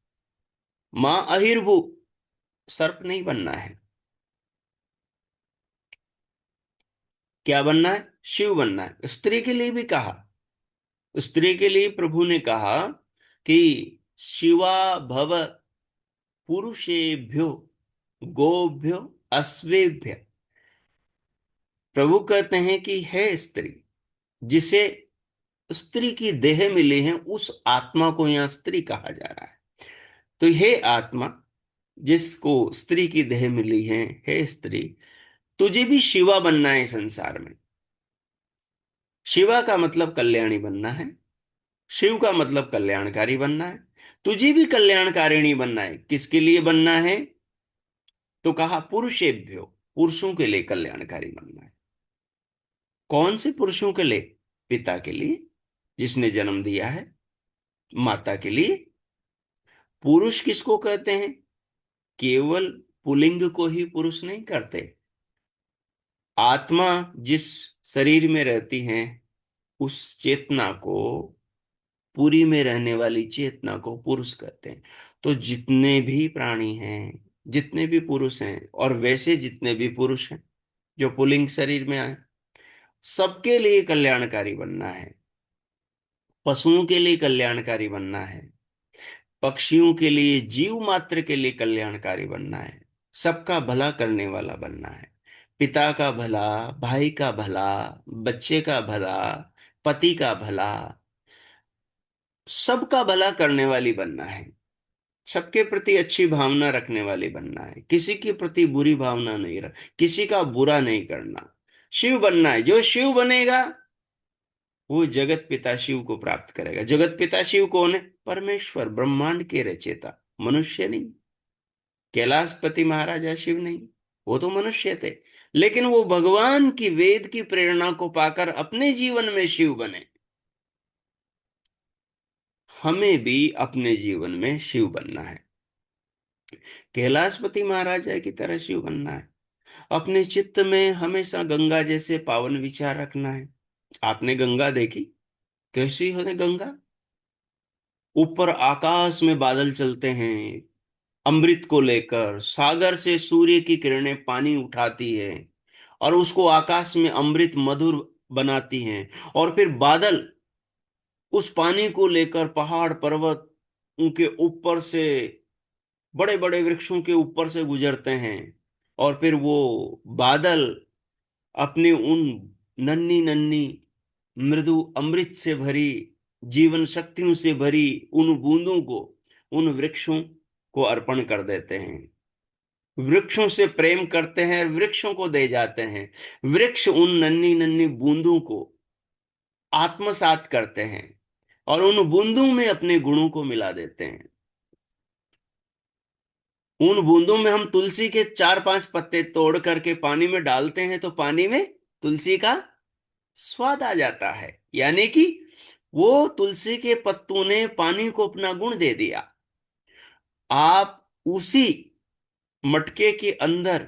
मां अहिर्भु, सर्प नहीं बनना है। क्या बनना है? शिव बनना है। स्त्री के लिए भी कहा, स्त्री के लिए प्रभु ने कहा कि शिवा भव पुरुषेभ्यो गोभ्यो अश्वेभ्य। प्रभु कहते हैं कि है स्त्री, जिसे स्त्री की देह मिली है, उस आत्मा को यहां स्त्री कहा जा रहा है। तो हे आत्मा, जिसको स्त्री की देह मिली है, हे स्त्री, तुझे भी शिवा बनना है संसार में। शिवा का मतलब कल्याणी बनना है, शिव का मतलब कल्याणकारी बनना है। तुझे भी कल्याणकारिणी बनना है। किसके लिए बनना है? तो कहा पुरुषेभ्यो, पुरुषों के लिए कल्याणकारी बनना है। कौन से पुरुषों के लिए? पिता के लिए, जिसने जन्म दिया है, माता के लिए। पुरुष किसको कहते हैं? केवल पुल्लिंग को ही पुरुष नहीं करते। आत्मा जिस शरीर में रहती है, उस चेतना को, पूरी में रहने वाली चेतना को पुरुष कहते हैं। तो जितने भी प्राणी हैं, जितने भी पुरुष हैं, और वैसे जितने भी पुरुष हैं जो पुल्लिंग शरीर में आए, सबके लिए कल्याणकारी बनना है। पशुओं के लिए कल्याणकारी बनना है, पक्षियों के लिए, जीव मात्र के लिए कल्याणकारी बनना है, सबका भला करने वाला बनना है। पिता का भला, भाई का भला, बच्चे का भला, पति का भला, सबका भला करने वाली बनना है। सबके प्रति अच्छी भावना रखने वाली बनना है, किसी के प्रति बुरी भावना नहीं रख, किसी का बुरा नहीं करना। शिव बनना है। जो शिव बनेगा, वो जगत पिता शिव को प्राप्त करेगा। जगत पिता शिव कौन है? परमेश्वर, ब्रह्मांड के रचयिता, मनुष्य नहीं। कैलाशपति महाराजा शिव नहीं, वो तो मनुष्य थे। लेकिन वो भगवान की वेद की प्रेरणा को पाकर अपने जीवन में शिव बने। हमें भी अपने जीवन में शिव बनना है, कैलाशपति महाराजा की तरह शिव बनना है। अपने चित्त में हमेशा गंगा जैसे पावन विचार रखना है। आपने गंगा देखी? कैसी होती गंगा? ऊपर आकाश में बादल चलते हैं, अमृत को लेकर सागर से सूर्य की किरणें पानी उठाती है, और उसको आकाश में अमृत मधुर बनाती हैं। और फिर बादल उस पानी को लेकर पहाड़ पर्वत, उनके ऊपर से, बड़े बड़े वृक्षों के ऊपर से गुजरते हैं। और फिर वो बादल अपने उन नन्ही नन्ही, मृदु अमृत से भरी, जीवन शक्तियों से भरी उन बूंदों को उन वृक्षों को अर्पण कर देते हैं। वृक्षों से प्रेम करते हैं, वृक्षों को दे जाते हैं। वृक्ष उन नन्ही नन्ही बूंदों को आत्मसात करते हैं, और उन बूंदों में अपने गुणों को मिला देते हैं। उन बूंदों में हम तुलसी के 4-5 पत्ते तोड़ करके पानी में डालते हैं, तो पानी में तुलसी का स्वाद आ जाता है। यानी कि वो तुलसी के पत्तों ने पानी को अपना गुण दे दिया। आप उसी मटके के अंदर,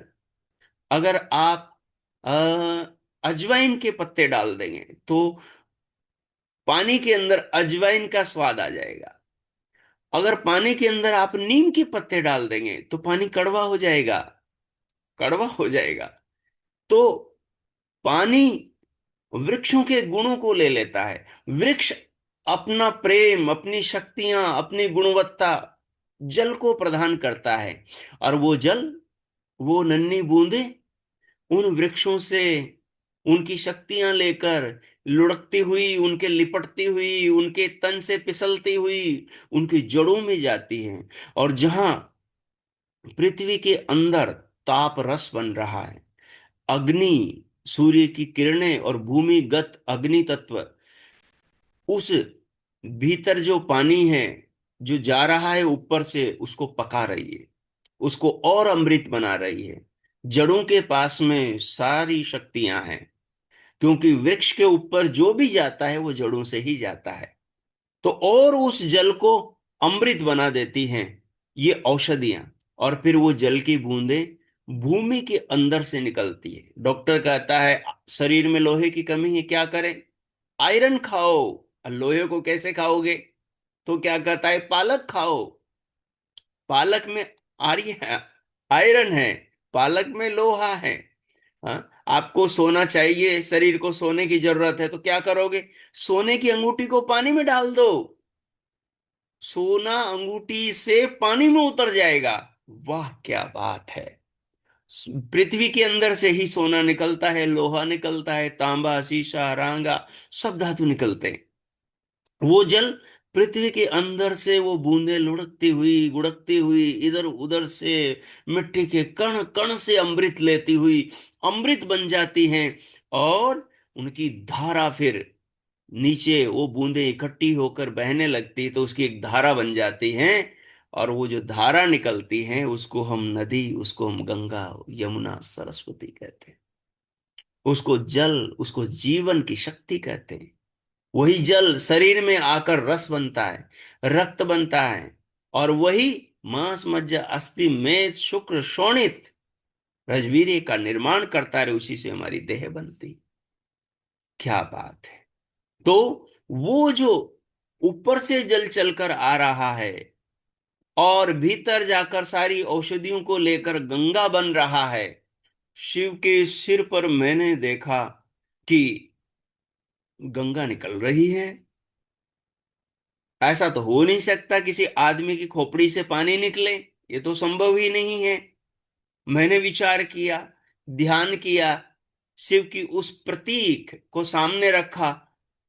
अगर आप अजवाइन के पत्ते डाल देंगे तो पानी के अंदर अजवाइन का स्वाद आ जाएगा। अगर पानी के अंदर आप नीम के पत्ते डाल देंगे तो पानी कड़वा हो जाएगा, कड़वा हो जाएगा। तो पानी वृक्षों के गुणों को ले लेता है। वृक्ष अपना प्रेम, अपनी शक्तियां, अपनी गुणवत्ता जल को प्रदान करता है। और वो जल, वो नन्ही बूंदे उन वृक्षों से उनकी शक्तियां लेकर लुढ़कती हुई, उनके लिपटती हुई, उनके तन से फिसलती हुई उनकी जड़ों में जाती हैं। और जहां पृथ्वी के अंदर ताप रस बन रहा है, अग्नि, सूर्य की किरणें और भूमिगत अग्नि तत्व उस भीतर जो पानी है जो जा रहा है ऊपर से उसको पका रही है, उसको और अमृत बना रही है। जड़ों के पास में सारी शक्तियां हैं, क्योंकि वृक्ष के ऊपर जो भी जाता है वो जड़ों से ही जाता है। तो और उस जल को अमृत बना देती हैं ये औषधियां। और फिर वो जल की बूंदें भूमि के अंदर से निकलती है। डॉक्टर कहता है शरीर में लोहे की कमी है, क्या करें? आयरन खाओ। और लोहे को कैसे खाओगे? तो क्या कहता है, पालक खाओ। पालक में आर्य है, आयरन है, पालक में लोहा है। हाँ, आपको सोना चाहिए, शरीर को सोने की जरूरत है, तो क्या करोगे? सोने की अंगूठी को पानी में डाल दो, सोना अंगूठी से पानी में उतर जाएगा। वाह क्या बात है! पृथ्वी के अंदर से ही सोना निकलता है, लोहा निकलता है, तांबा, शीशा, रांगा, सब धातु निकलते हैं। वो जल पृथ्वी के अंदर से वो बूंदें लुढ़कती हुई, गुड़कती हुई, इधर उधर से मिट्टी के कण कण से अमृत लेती हुई अमृत बन जाती हैं। और उनकी धारा फिर नीचे वो बूंदें इकट्ठी होकर बहने लगती तो उसकी एक धारा बन जाती हैं। और वो जो धारा निकलती है उसको हम नदी, उसको हम गंगा, यमुना, सरस्वती कहते हैं। उसको जल, उसको जीवन की शक्ति कहते हैं। वही जल शरीर में आकर रस बनता है, रक्त बनता है। और वही मांस, मज्जा, अस्थि, मेद, शुक्र, शोणित, रजवीर्य का निर्माण करता है। उसी से हमारी देह बनती। क्या बात है! तो वो जो ऊपर से जल चलकर आ रहा है और भीतर जाकर सारी औषधियों को लेकर गंगा बन रहा है, शिव के सिर पर मैंने देखा कि गंगा निकल रही है। ऐसा तो हो नहीं सकता किसी आदमी की खोपड़ी से पानी निकले, ये तो संभव ही नहीं है। मैंने विचार किया, ध्यान किया, शिव की उस प्रतीक को सामने रखा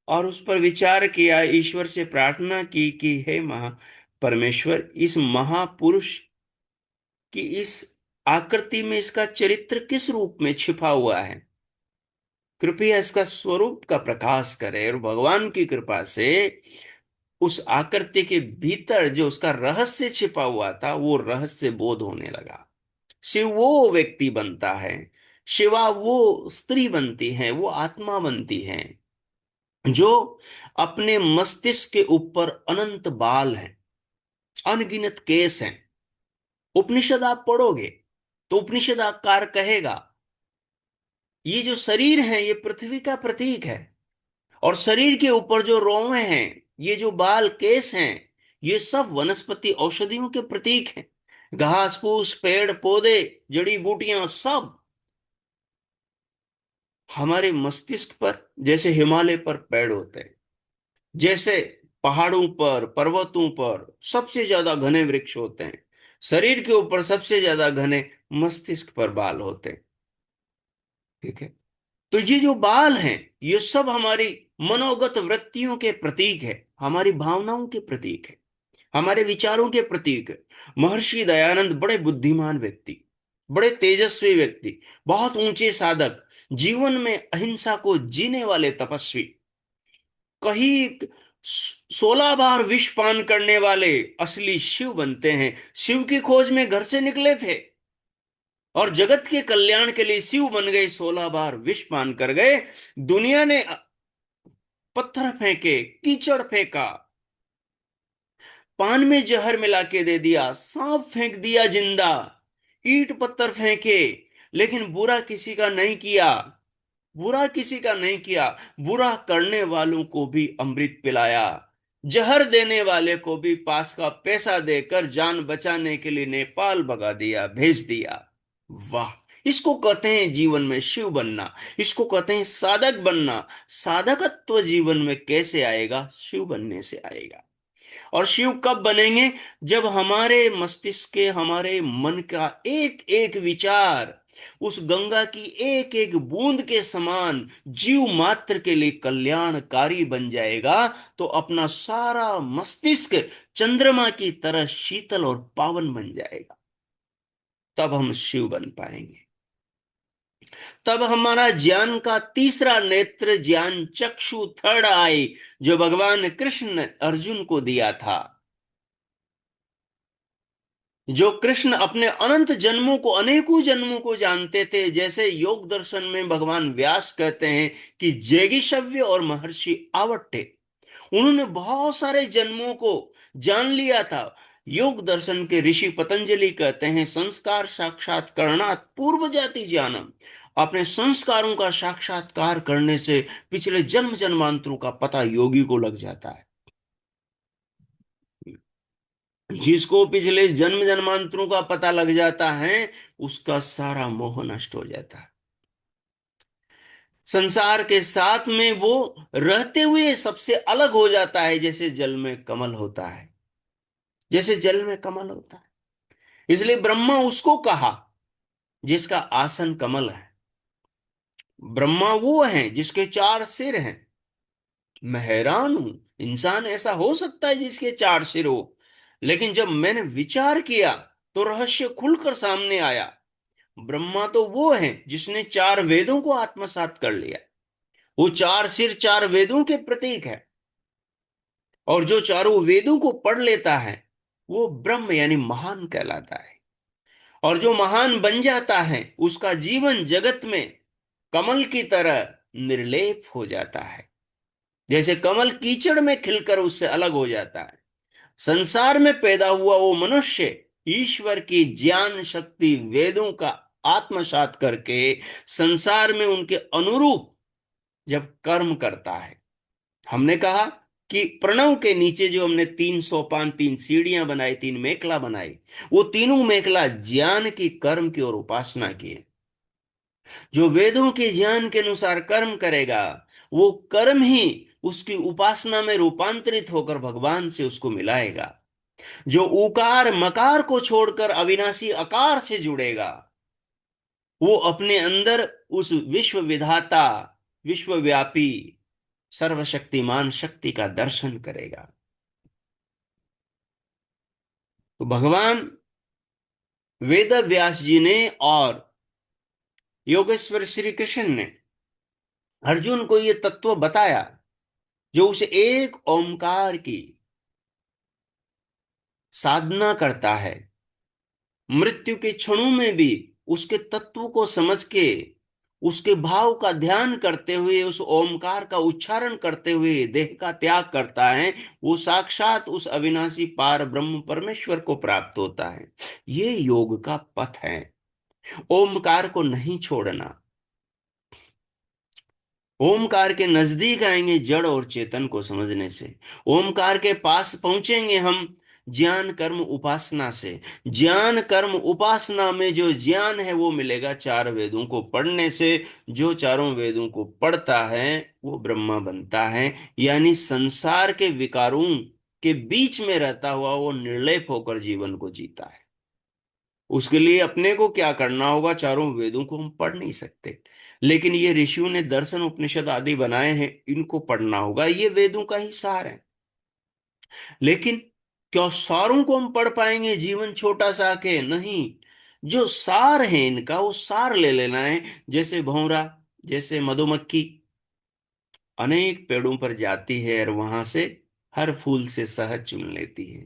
और उस पर विचार किया, ईश्वर से प्रार्थना की कि हे महा परमेश्वर, इस महापुरुष की इस आकृति में इसका चरित्र किस रूप में छिपा हुआ है, कृपया इसका स्वरूप का प्रकाश करे। और भगवान की कृपा से उस आकृति के भीतर जो उसका रहस्य छिपा हुआ था वो रहस्य बोध होने लगा। शिव वो व्यक्ति बनता है, शिवा वो स्त्री बनती है, वो आत्मा बनती है जो अपने मस्तिष्क के ऊपर अनंत बाल हैं, अनगिनत केस हैं। उपनिषद आप पढ़ोगे तो उपनिषद आकार कहेगा ये जो शरीर है ये पृथ्वी का प्रतीक है। और शरीर के ऊपर जो रोए हैं, ये जो बाल केस हैं, ये सब वनस्पति औषधियों के प्रतीक हैं। घास फूस, पेड़ पौधे, जड़ी बूटियां सब हमारे मस्तिष्क पर जैसे हिमालय पर पेड़ होते हैं, जैसे पहाड़ों पर, पर्वतों पर सबसे ज्यादा घने वृक्ष होते हैं, शरीर के ऊपर सबसे ज्यादा घने मस्तिष्क पर बाल होते हैं। ठीक है? तो ये जो बाल हैं ये सब हमारी मनोगत वृत्तियों के प्रतीक है, हमारी भावनाओं के प्रतीक है, हमारे विचारों के प्रतीक है। महर्षि दयानंद बड़े बुद्धिमान व्यक्ति, बड़े तेजस्वी व्यक्ति, बहुत ऊंचे साधक, जीवन में अहिंसा को जीने वाले तपस्वी, कहीं 16 बार विष पान करने वाले असली शिव बनते हैं। शिव की खोज में घर से निकले थे और जगत के कल्याण के लिए शिव बन गए, 16 बार विष पान कर गए। दुनिया ने पत्थर फेंके, कीचड़ फेंका, पान में जहर मिला के दे दिया, सांप फेंक दिया जिंदा, ईंट पत्थर फेंके, लेकिन बुरा किसी का नहीं किया। बुरा किसी का नहीं किया, बुरा करने वालों को भी अमृत पिलाया, जहर देने वाले को भी पास का पैसा देकर जान बचाने के लिए नेपाल भगा दिया, भेज दिया। वाह! इसको कहते हैं जीवन में शिव बनना, इसको कहते हैं साधक बनना। साधकत्व जीवन में कैसे आएगा? शिव बनने से आएगा। और शिव कब बनेंगे? जब हमारे मस्तिष्क के, हमारे मन का एक एक विचार उस गंगा की एक एक बूंद के समान जीव मात्र के लिए कल्याणकारी बन जाएगा, तो अपना सारा मस्तिष्क चंद्रमा की तरह शीतल और पावन बन जाएगा। तब हम शिव बन पाएंगे। तब हमारा ज्ञान का तीसरा नेत्र, ज्ञान चक्षु, थर्ड आई, जो भगवान कृष्ण ने अर्जुन को दिया था, जो कृष्ण अपने अनंत जन्मों को, अनेकों जन्मों को जानते थे। जैसे योग दर्शन में भगवान व्यास कहते हैं कि जेगिशव्य और महर्षि आवट्टे, उन्होंने बहुत सारे जन्मों को जान लिया था। योग दर्शन के ऋषि पतंजलि कहते हैं, संस्कार साक्षात्कारणात् पूर्व जाति ज्ञानम। अपने संस्कारों का साक्षात्कार करने से पिछले जन्म जन्मांतरों का पता योगी को लग जाता है। जिसको पिछले जन्म जन्मांतरों का पता लग जाता है, उसका सारा मोह नष्ट हो जाता है। संसार के साथ में वो रहते हुए सबसे अलग हो जाता है, जैसे जल में कमल होता है, जैसे जल में कमल होता है। इसलिए ब्रह्मा उसको कहा जिसका आसन कमल है। ब्रह्मा वो है जिसके चार सिर हैं। मैं हैरान हूं, इंसान ऐसा हो सकता है जिसके चार सिर हो? लेकिन जब मैंने विचार किया तो रहस्य खुलकर सामने आया। ब्रह्मा तो वो है जिसने चार वेदों को आत्मसात कर लिया। वो चार सिर चार वेदों के प्रतीक है। और जो चारों वेदों को पढ़ लेता है, वो ब्रह्म यानी महान कहलाता है। और जो महान बन जाता है, उसका जीवन जगत में कमल की तरह निर्लेप हो जाता है। जैसे कमल कीचड़ में खिलकर उससे अलग हो जाता है, संसार में पैदा हुआ वो मनुष्य ईश्वर की ज्ञान शक्ति वेदों का आत्मसात करके संसार में उनके अनुरूप जब कर्म करता है। हमने कहा कि प्रणव के नीचे जो हमने तीन सोपान, तीन सीढ़ियां बनाई, तीन मेखला बनाई, वो तीनों मेखला ज्ञान की, कर्म की और उपासना की है। जो वेदों के ज्ञान के अनुसार कर्म करेगा, वो कर्म ही उसकी उपासना में रूपांतरित होकर भगवान से उसको मिलाएगा। जो उकार मकार को छोड़कर अविनाशी आकार से जुड़ेगा, वो अपने अंदर उस विश्व विधाता, विश्वव्यापी, सर्वशक्तिमान शक्ति का दर्शन करेगा। तो भगवान वेद व्यास जी ने और योगेश्वर श्री कृष्ण ने अर्जुन को ये तत्व बताया, जो उसे एक ओंकार की साधना करता है, मृत्यु के क्षणों में भी उसके तत्व को समझ के, उसके भाव का ध्यान करते हुए, उस ओमकार का उच्चारण करते हुए देह का त्याग करता है, वो साक्षात उस अविनाशी पार ब्रह्म परमेश्वर को प्राप्त होता है। ये योग का पथ है, ओमकार को नहीं छोड़ना। ओमकार के नजदीक आएंगे जड़ और चेतन को समझने से। ओमकार के पास पहुंचेंगे हम ज्ञान कर्म उपासना से। ज्ञान कर्म उपासना में जो ज्ञान है वो मिलेगा चार वेदों को पढ़ने से। जो चारों वेदों को पढ़ता है वो ब्रह्मा बनता है, यानी संसार के विकारों के बीच में रहता हुआ वो निर्लेप होकर जीवन को जीता है। उसके लिए अपने को क्या करना होगा? चारों वेदों को हम पढ़ नहीं सकते, लेकिन ये ऋषियों ने दर्शन उपनिषद आदि बनाए हैं, इनको पढ़ना होगा। ये वेदों का ही सार है। लेकिन क्या सारों को हम पढ़ पाएंगे जीवन छोटा सा के? नहीं। जो सार है इनका, वो सार ले लेना है। जैसे भौरा, जैसे मधुमक्खी अनेक पेड़ों पर जाती है और वहां से हर फूल से शहद चुन लेती है,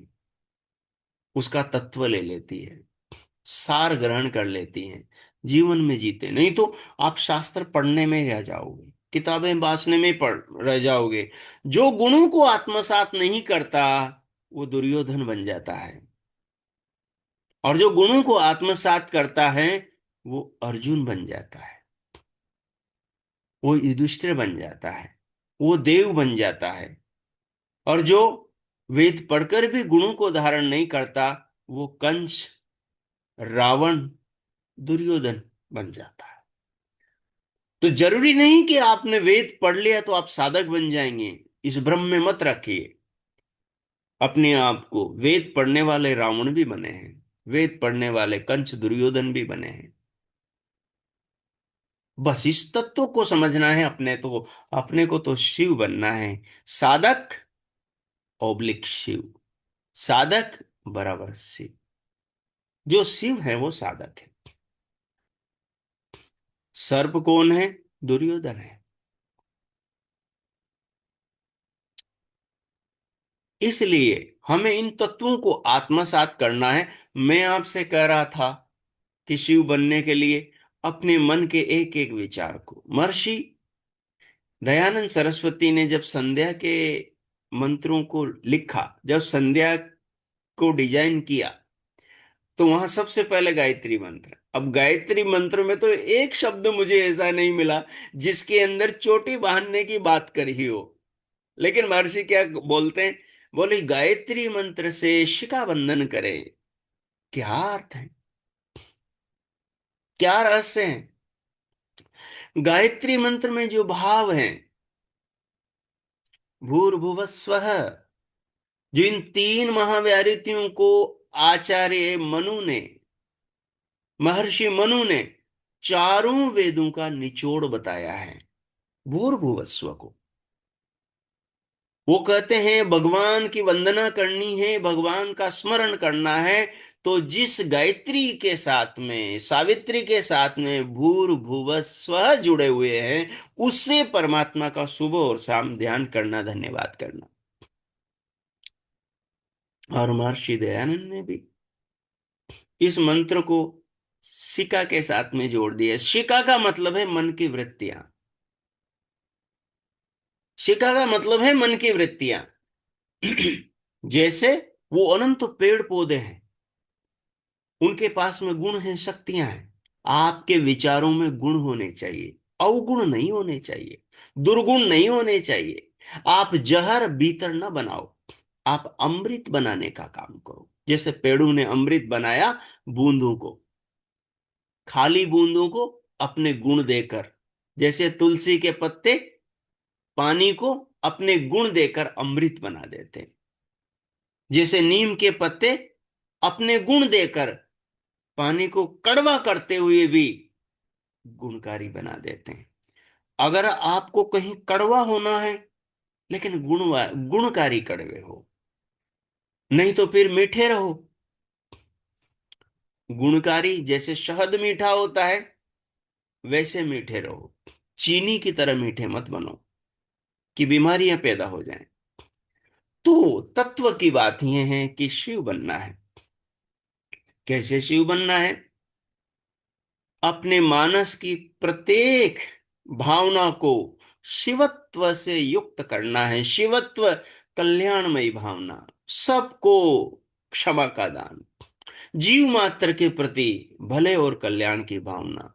उसका तत्व ले लेती है, सार ग्रहण कर लेती हैं, जीवन में जीते। नहीं तो आप शास्त्र पढ़ने में रह जाओगे, किताबें बांचने में पढ़ रह जाओगे। जो गुणों को आत्मसात नहीं करता, वो दुर्योधन बन जाता है। और जो गुणों को आत्मसात करता है, वो अर्जुन बन जाता है। वो युधिष्ठिर बन जाता है, वो देव बन जाता है। और जो वेद पढ़कर भी गुणों को धारण नहीं करता, वो कंस, रावण, दुर्योधन बन जाता है। तो जरूरी नहीं कि आपने वेद पढ़ लिया तो आप साधक बन जाएंगे, इस भ्रम में मत रखिए अपने आप को। वेद पढ़ने वाले रावण भी बने हैं, वेद पढ़ने वाले कंस दुर्योधन भी बने हैं। बस इस तत्व को समझना है अपने, तो अपने को तो शिव बनना है। साधक ओब्लिक शिव, साधक बराबर शिव। जो शिव है वो साधक है। सर्प कौन है? दुर्योधन है। इसलिए हमें इन तत्वों को आत्मसात करना है। मैं आपसे कह रहा था कि शिव बनने के लिए अपने मन के एक एक विचार को, महर्षि दयानंद सरस्वती ने जब संध्या के मंत्रों को लिखा, जब संध्या को डिजाइन किया, तो वहां सबसे पहले गायत्री मंत्र। अब गायत्री मंत्र में तो एक शब्द मुझे ऐसा नहीं मिला जिसके अंदर चोटी बांधने की बात करी हो। लेकिन महर्षि क्या बोलते हैं? बोले गायत्री मंत्र से शिखा बंधन करें। क्या अर्थ है? क्या रहस्य है? गायत्री मंत्र में जो भाव है, भूर्भुवस्वः, जो इन तीन महाव्याहृतियों को आचार्य मनु ने, महर्षि मनु ने चारों वेदों का निचोड़ बताया है। भूर्भुवस्व को वो कहते हैं भगवान की वंदना करनी है, भगवान का स्मरण करना है, तो जिस गायत्री के साथ में, सावित्री के साथ में भूर्भुवस्व जुड़े हुए हैं, उससे परमात्मा का सुबह और शाम ध्यान करना, धन्यवाद करना। और महर्षि दयानंद ने भी इस मंत्र को शिका के साथ में जोड़ दिया। शिका का मतलब है मन की वृत्तियां। शिका का मतलब है मन की वृत्तियां। जैसे वो अनंत पेड़ पौधे हैं, उनके पास में गुण हैं, शक्तियां हैं। आपके विचारों में गुण होने चाहिए, अवगुण नहीं होने चाहिए, दुर्गुण नहीं होने चाहिए। आप जहर भीतर न बनाओ, आप अमृत बनाने का काम करो। जैसे पेड़ों ने अमृत बनाया बूंदों को, खाली बूंदों को अपने गुण देकर। जैसे तुलसी के पत्ते पानी को अपने गुण देकर अमृत बना देते हैं, जैसे नीम के पत्ते अपने गुण देकर पानी को कड़वा करते हुए भी गुणकारी बना देते हैं। अगर आपको कहीं कड़वा होना है, लेकिन गुणकारी कड़वे हो, नहीं तो फिर मीठे रहो। गुणकारी जैसे शहद मीठा होता है, वैसे मीठे रहो। चीनी की तरह मीठे मत बनो कि बीमारियां पैदा हो जाएं। तो तत्व की बात यह है कि शिव बनना है। कैसे शिव बनना है? अपने मानस की प्रत्येक भावना को शिवत्व से युक्त करना है। शिवत्व कल्याणमयी भावना, सबको क्षमा का दान, जीव मात्र के प्रति भले और कल्याण की भावना,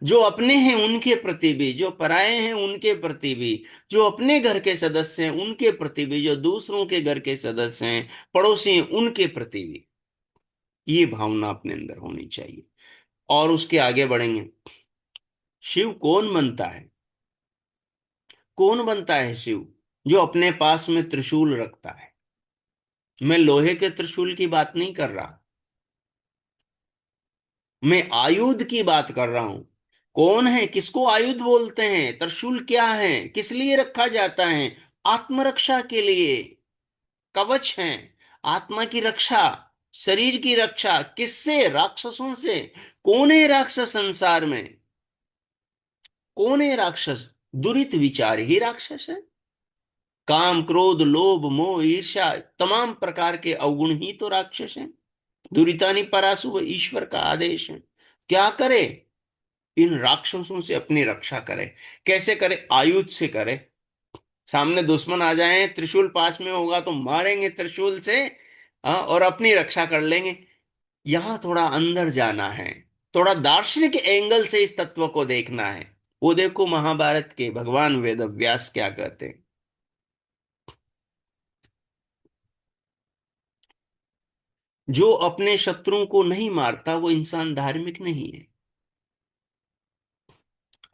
जो अपने हैं उनके प्रति भी, जो पराये हैं उनके प्रति भी, जो अपने घर के सदस्य हैं उनके प्रति भी, जो दूसरों के घर के सदस्य हैं, पड़ोसी हैं, उनके प्रति भी ये भावना अपने अंदर होनी चाहिए। और उसके आगे बढ़ेंगे। शिव कौन बनता है? कौन बनता है शिव? जो अपने पास में त्रिशूल रखता है। मैं लोहे के त्रिशूल की बात नहीं कर रहा, मैं आयुध की बात कर रहा हूं। कौन है? किसको आयुध बोलते हैं? त्रिशूल क्या है? किस लिए रखा जाता है? आत्मरक्षा के लिए। कवच है, आत्मा की रक्षा, शरीर की रक्षा। किससे? राक्षसों से। कौन है राक्षस संसार में? कौन है राक्षस? दुरित विचार ही राक्षस है। काम, क्रोध, लोभ, मोह, ईर्ष्या, तमाम प्रकार के अवगुण ही तो राक्षस हैं। दुरितानि परासुव, ईश्वर का आदेश है। क्या करे? इन राक्षसों से अपनी रक्षा करे। कैसे करे? आयुध से करे। सामने दुश्मन आ जाए, त्रिशूल पास में होगा तो मारेंगे त्रिशूल से, हाँ, और अपनी रक्षा कर लेंगे। यहां थोड़ा अंदर जाना है, थोड़ा दार्शनिक एंगल से इस तत्व को देखना है। वो देखो महाभारत के भगवान वेद व्यास क्या कहते हैं। जो अपने शत्रुओं को नहीं मारता वो इंसान धार्मिक नहीं है।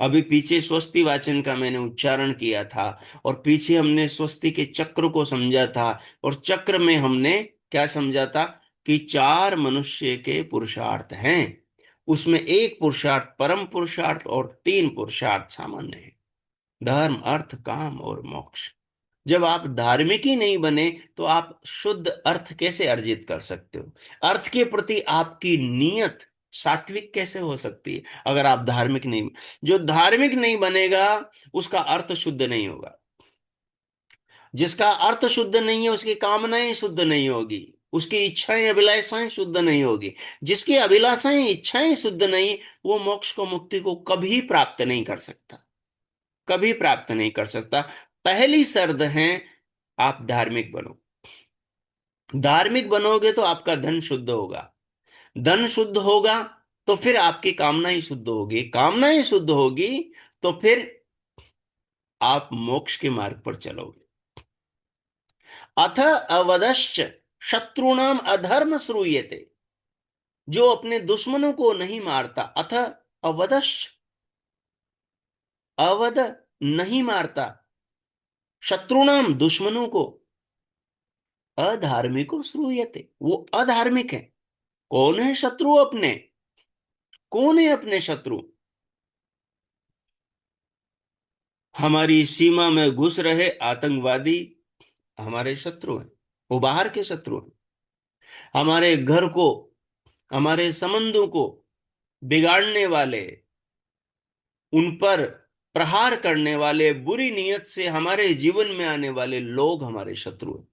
अभी पीछे स्वस्ति वाचन का मैंने उच्चारण किया था, और पीछे हमने स्वस्ति के चक्र को समझा था। और चक्र में हमने क्या समझा था कि चार मनुष्य के पुरुषार्थ हैं। उसमें एक पुरुषार्थ परम पुरुषार्थ और तीन पुरुषार्थ सामान्य है। धर्म अर्थ काम और मोक्ष। जब आप धार्मिक ही नहीं बने तो आप शुद्ध अर्थ कैसे अर्जित कर सकते हो? अर्थ के प्रति आपकी नीयत सात्विक कैसे हो सकती है अगर आप धार्मिक नहीं? जो धार्मिक नहीं बनेगा उसका अर्थ शुद्ध नहीं होगा। जिसका अर्थ शुद्ध नहीं है उसकी कामनाएं शुद्ध नहीं होगी। उसकी इच्छाएं अभिलाषाएं शुद्ध नहीं होगी। जिसकी अभिलाषाएं इच्छाएं शुद्ध नहीं, वो मोक्ष को मुक्ति को कभी प्राप्त नहीं कर सकता। कभी प्राप्त नहीं कर सकता। पहली शर्त है आप धार्मिक बनो। धार्मिक बनोगे तो आपका धन शुद्ध होगा। धन शुद्ध होगा तो फिर आपकी कामनाएं शुद्ध होगी। कामनाएं शुद्ध होगी तो फिर आप मोक्ष के मार्ग पर चलोगे। अथ अवदश्च शत्रुणाम अधर्म श्रूयते। जो अपने दुश्मनों को नहीं मारता, अथ अवदश्च, अवध नहीं मारता, शत्रुणाम दुश्मनों को, अधार्मिको श्रूयते वो अधार्मिक है। कौन है शत्रु अपने? कौन है अपने शत्रु? हमारी सीमा में घुस रहे आतंकवादी हमारे शत्रु हैं। वो बाहर के शत्रु हैं। हमारे घर को, हमारे संबंधों को बिगाड़ने वाले, उन पर प्रहार करने वाले, बुरी नीयत से हमारे जीवन में आने वाले लोग हमारे शत्रु हैं।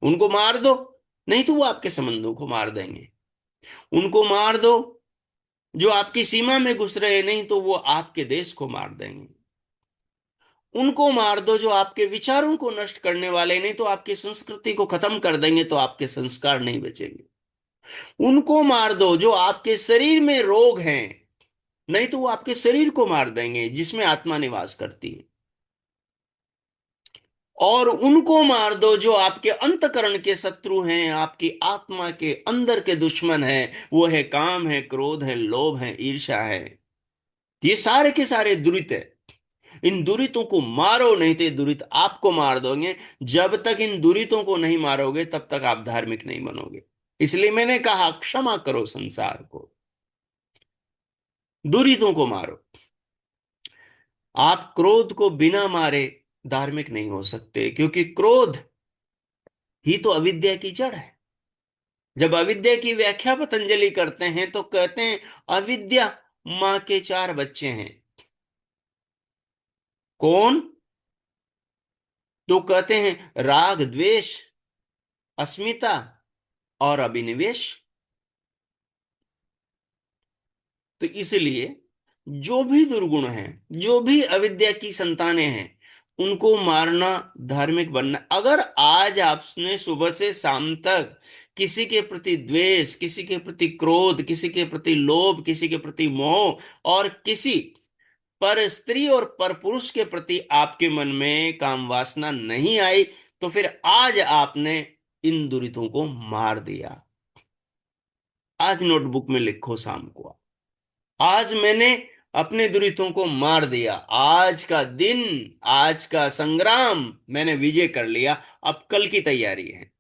उनको मार दो, नहीं तो वो आपके संबंधों को मार देंगे। उनको मार दो जो आपकी सीमा में घुस रहे, नहीं तो वो आपके देश को मार देंगे। उनको मार दो जो आपके विचारों को नष्ट करने वाले, नहीं तो आपकी संस्कृति को खत्म कर देंगे, तो आपके संस्कार नहीं बचेंगे। उनको मार दो जो आपके शरीर में रोग हैं, नहीं तो वो आपके शरीर को मार देंगे जिसमें आत्मा निवास करती है। और उनको मार दो जो आपके अंतकरण के शत्रु हैं, आपकी आत्मा के अंदर के दुश्मन हैं। वो है काम, है क्रोध, है लोभ, है ईर्ष्या है। ये सारे के सारे दुरित है। इन दुरितों को मारो, नहीं तो ये दुरित आपको मार दोगे। जब तक इन दुरितों को नहीं मारोगे तब तक आप धार्मिक नहीं बनोगे। इसलिए मैंने कहा क्षमा करो संसार को, दुरितों को मारो। आप क्रोध को बिना मारे धार्मिक नहीं हो सकते, क्योंकि क्रोध ही तो अविद्या की जड़ है। जब अविद्या की व्याख्या पतंजलि करते हैं तो कहते हैं अविद्या मां के चार बच्चे हैं। कौन? तो कहते हैं राग, द्वेष, अस्मिता और अभिनिवेश। तो इसलिए जो भी दुर्गुण हैं, जो भी अविद्या की संतानें हैं, उनको मारना धार्मिक बनना। अगर आज आपने सुबह से शाम तक किसी के प्रति द्वेष, किसी के प्रति क्रोध, किसी के प्रति लोभ, किसी के प्रति मोह, और किसी पर स्त्री और पर पुरुष के प्रति आपके मन में काम वासना नहीं आई, तो फिर आज आपने इन दुरितों को मार दिया। आज नोटबुक में लिखो शाम को, आज मैंने अपने दुरितों को मार दिया। आज का दिन, आज का संग्राम मैंने विजय कर लिया। अब कल की तैयारी है।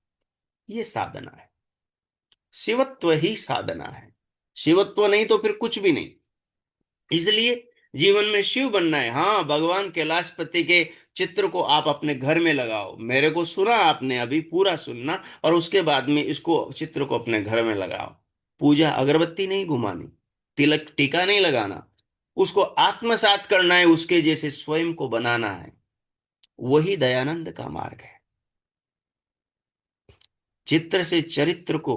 ये साधना है। शिवत्व ही साधना है। शिवत्व नहीं तो फिर कुछ भी नहीं। इसलिए जीवन में शिव बनना है। हाँ, भगवान कैलाशपति के चित्र को आप अपने घर में लगाओ। मेरे को सुना आपने, अभी पूरा सुनना, और उसके बाद में इसको चित्र को अपने घर में लगाओ। पूजा अगरबत्ती नहीं घुमानी, तिलक टीका नहीं लगाना, उसको आत्मसात करना है, उसके जैसे स्वयं को बनाना है। वही दयानंद का मार्ग है। चित्र से चरित्र को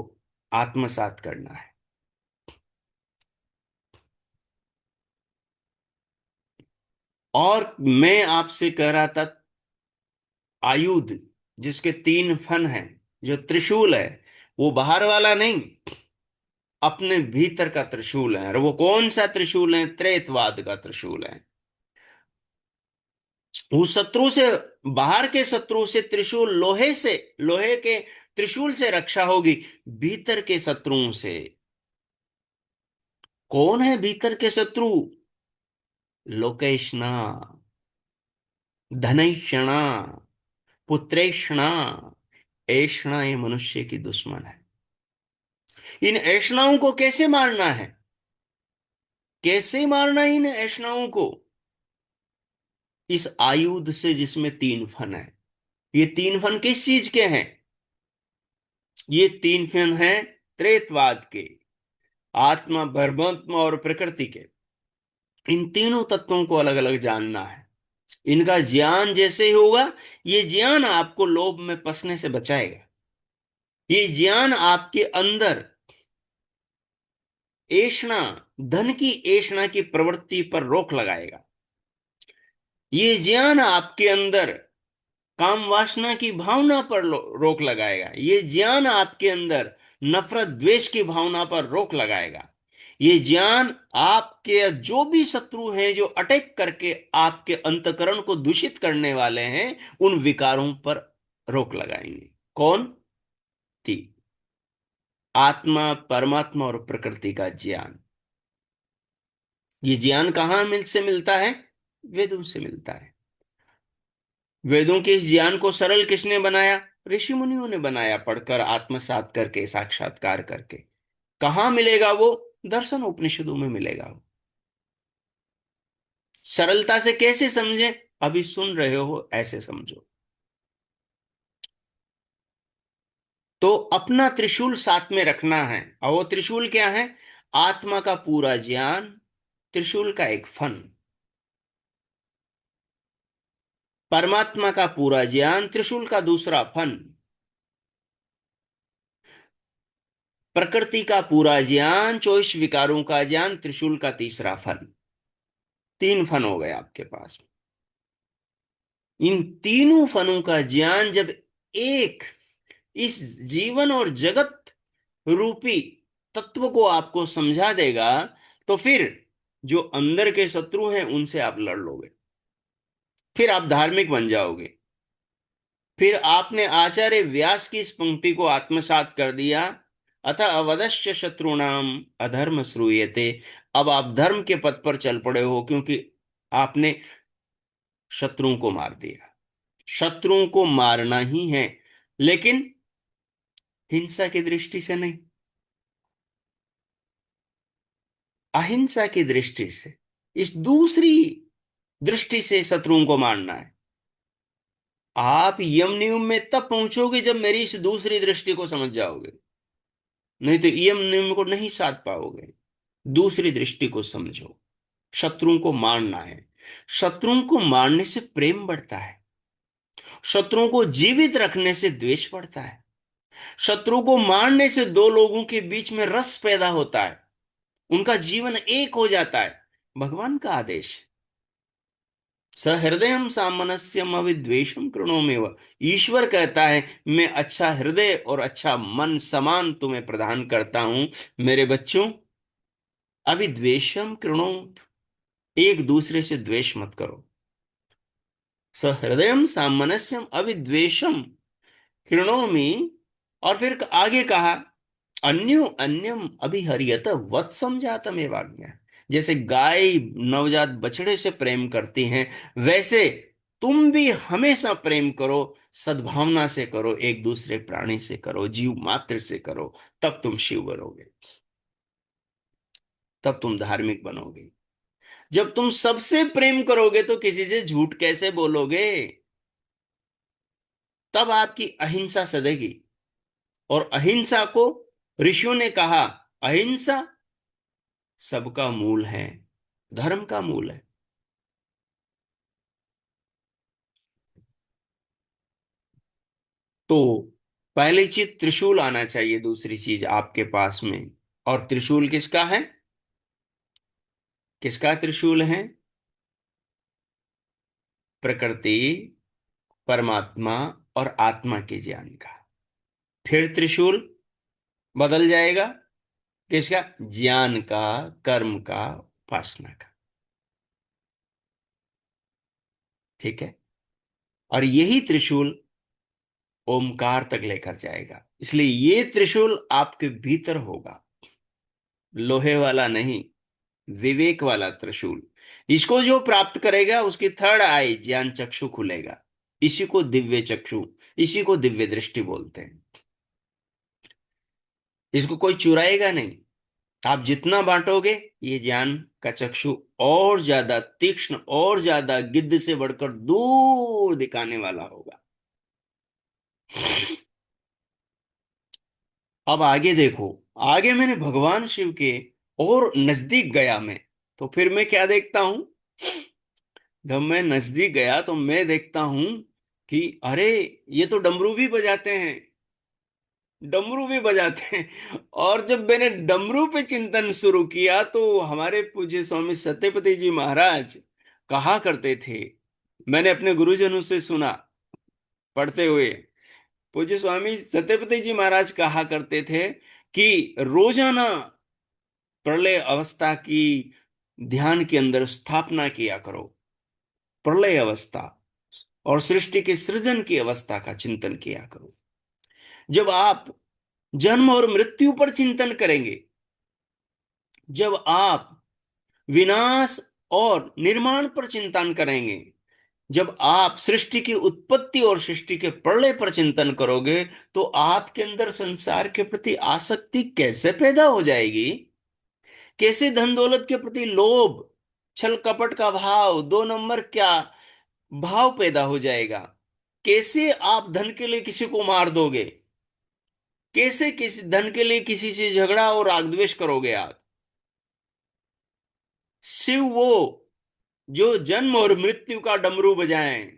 आत्मसात करना है। और मैं आपसे कह रहा था, आयुध जिसके तीन फन हैं, जो त्रिशूल है, वो बाहर वाला नहीं, अपने भीतर का त्रिशूल है। और वो कौन सा त्रिशूल है? त्रैतवाद का त्रिशूल है। उस शत्रु से, बाहर के शत्रु से त्रिशूल लोहे से, लोहे के त्रिशूल से रक्षा होगी। भीतर के शत्रुओं से, कौन है भीतर के शत्रु? लोकेशना, धनैषणा, पुत्रेषणा। ऐषणा ये मनुष्य की दुश्मन है। इन ऐषणाओं को कैसे मारना है? कैसे मारना है इन ऐषणाओं को? इस आयुध से जिसमें तीन फन है। ये तीन फन किस चीज के हैं? ये तीन फन हैं त्रेतवाद के, आत्मा, परमात्मा और प्रकृति के। इन तीनों तत्वों को अलग अलग जानना है। इनका ज्ञान जैसे ही होगा, ये ज्ञान आपको लोभ में फंसने से बचाएगा। ये ज्ञान आपके अंदर ऐषणा, धन की ऐषणा की प्रवृत्ति पर रोक लगाएगा। ये ज्ञान आपके अंदर काम वासना की भावना पर रोक लगाएगा। ये ज्ञान आपके अंदर नफरत द्वेष की भावना पर रोक लगाएगा। ये ज्ञान आपके जो भी शत्रु हैं जो अटैक करके आपके अंतकरण को दूषित करने वाले हैं, उन विकारों पर रोक लगाएंगे। कौन? थी आत्मा, परमात्मा और प्रकृति का ज्ञान। ये ज्ञान कहां से मिलता है? वेदों से मिलता है। वेदों के इस ज्ञान को सरल किसने बनाया? ऋषि मुनियों ने बनाया, पढ़कर, आत्मसात करके, साक्षात्कार करके। कहाँ मिलेगा वो? दर्शन उपनिषदों में मिलेगा वो। सरलता से कैसे समझें? अभी सुन रहे हो ऐसे समझो। तो अपना त्रिशूल साथ में रखना है, और वो त्रिशूल क्या है? आत्मा का पूरा ज्ञान, त्रिशूल का एक फन। परमात्मा का पूरा ज्ञान, त्रिशूल का दूसरा फन। प्रकृति का पूरा ज्ञान, 24 विकारों का ज्ञान, त्रिशूल का तीसरा फन। तीन फन हो गए आपके पास। इन तीनों फनों का ज्ञान जब एक इस जीवन और जगत रूपी तत्व को आपको समझा देगा, तो फिर जो अंदर के शत्रु हैं उनसे आप लड़ लोगे। फिर आप धार्मिक बन जाओगे। फिर आपने आचार्य व्यास की इस पंक्ति को आत्मसात कर दिया, अतः अवदश्य शत्रुणाम अधर्म श्रूयते। अब आप धर्म के पथ पर चल पड़े हो, क्योंकि आपने शत्रुओं को मार दिया। शत्रुओं को मारना ही है, लेकिन हिंसा की दृष्टि से नहीं, अहिंसा की दृष्टि से, इस दूसरी दृष्टि से शत्रुओं को मारना है। आप यम नियम में तब पहुंचोगे जब मेरी इस दूसरी दृष्टि को समझ जाओगे, नहीं तो यम नियम को नहीं साध पाओगे। दूसरी दृष्टि को समझो। शत्रुओं को मारना है। शत्रुओं को मारने से प्रेम बढ़ता है। शत्रुओं को जीवित रखने से द्वेष बढ़ता है। शत्रु को मारने से दो लोगों के बीच में रस पैदा होता है, उनका जीवन एक हो जाता है। भगवान का आदेश, सहृदयम सामनस्यम अविद्वेषम कृणोमेव। ईश्वर कहता है, मैं अच्छा हृदय और अच्छा मन समान तुम्हें प्रदान करता हूं। मेरे बच्चों, अविद्वेषम कृणो, एक दूसरे से द्वेष मत करो। सहृदयम सामनस्यम अविद्वेषम कृणोमि। और फिर आगे कहा, अन्यो अन्यम अभिहर्यत वत्सम जातम एवाज्ञा। जैसे गाय नवजात बछड़े से प्रेम करती हैं, वैसे तुम भी हमेशा प्रेम करो, सद्भावना से करो, एक दूसरे प्राणी से करो, जीव मात्र से करो। तब तुम शिव बनोगे, तब तुम धार्मिक बनोगे। जब तुम सबसे प्रेम करोगे तो किसी से झूठ कैसे बोलोगे? तब आपकी अहिंसा सदेगी। और अहिंसा को ऋषियों ने कहा, अहिंसा सबका मूल है, धर्म का मूल है। तो पहली चीज त्रिशूल आना चाहिए, दूसरी चीज आपके पास में। और त्रिशूल किसका है? किसका त्रिशूल है? प्रकृति, परमात्मा और आत्मा के ज्ञान का। फिर त्रिशूल बदल जाएगा, किसका? ज्ञान का, कर्म का, उपासना का। ठीक है। और यही त्रिशूल ओमकार तक लेकर जाएगा, इसलिए ये त्रिशूल आपके भीतर होगा, लोहे वाला नहीं, विवेक वाला त्रिशूल। इसको जो प्राप्त करेगा उसकी थर्ड आई, ज्ञान चक्षु खुलेगा। इसी को दिव्य चक्षु, इसी को दिव्य दृष्टि बोलते हैं। इसको कोई चुराएगा नहीं। आप जितना बांटोगे, ये ज्ञान का चक्षु और ज्यादा तीक्ष्ण, और ज्यादा गिद्ध से बढ़कर दूर दिखाने वाला होगा। अब आगे देखो, आगे मैंने भगवान शिव के और नजदीक गया मैं, तो फिर मैं क्या देखता हूं। जब मैं नजदीक गया तो मैं देखता हूं कि अरे, ये तो डमरू भी बजाते हैं, डमरू भी बजाते हैं। और जब मैंने डमरू पे चिंतन शुरू किया तो हमारे पूज्य स्वामी सत्यपति जी महाराज कहा करते थे, मैंने अपने गुरुजनों से सुना पढ़ते हुए, पूज्य स्वामी सत्यपति जी महाराज कहा करते थे कि रोजाना प्रलय अवस्था की ध्यान के अंदर स्थापना किया करो, प्रलय अवस्था और सृष्टि के सृजन की अवस्था का चिंतन किया करो। जब आप जन्म और मृत्यु पर चिंतन करेंगे, जब आप विनाश और निर्माण पर चिंतन करेंगे, जब आप सृष्टि की उत्पत्ति और सृष्टि के प्रलय पर चिंतन करोगे, तो आपके अंदर संसार के प्रति आसक्ति कैसे पैदा हो जाएगी, कैसे धन दौलत के प्रति लोभ, छल कपट का भाव, दो नंबर क्या भाव पैदा हो जाएगा, कैसे आप धन के लिए किसी को मार दोगे, कैसे किसी धन के लिए किसी से झगड़ा और राग द्वेष करोगे आप। शिव वो जो जन्म और मृत्यु का डमरू बजाएं,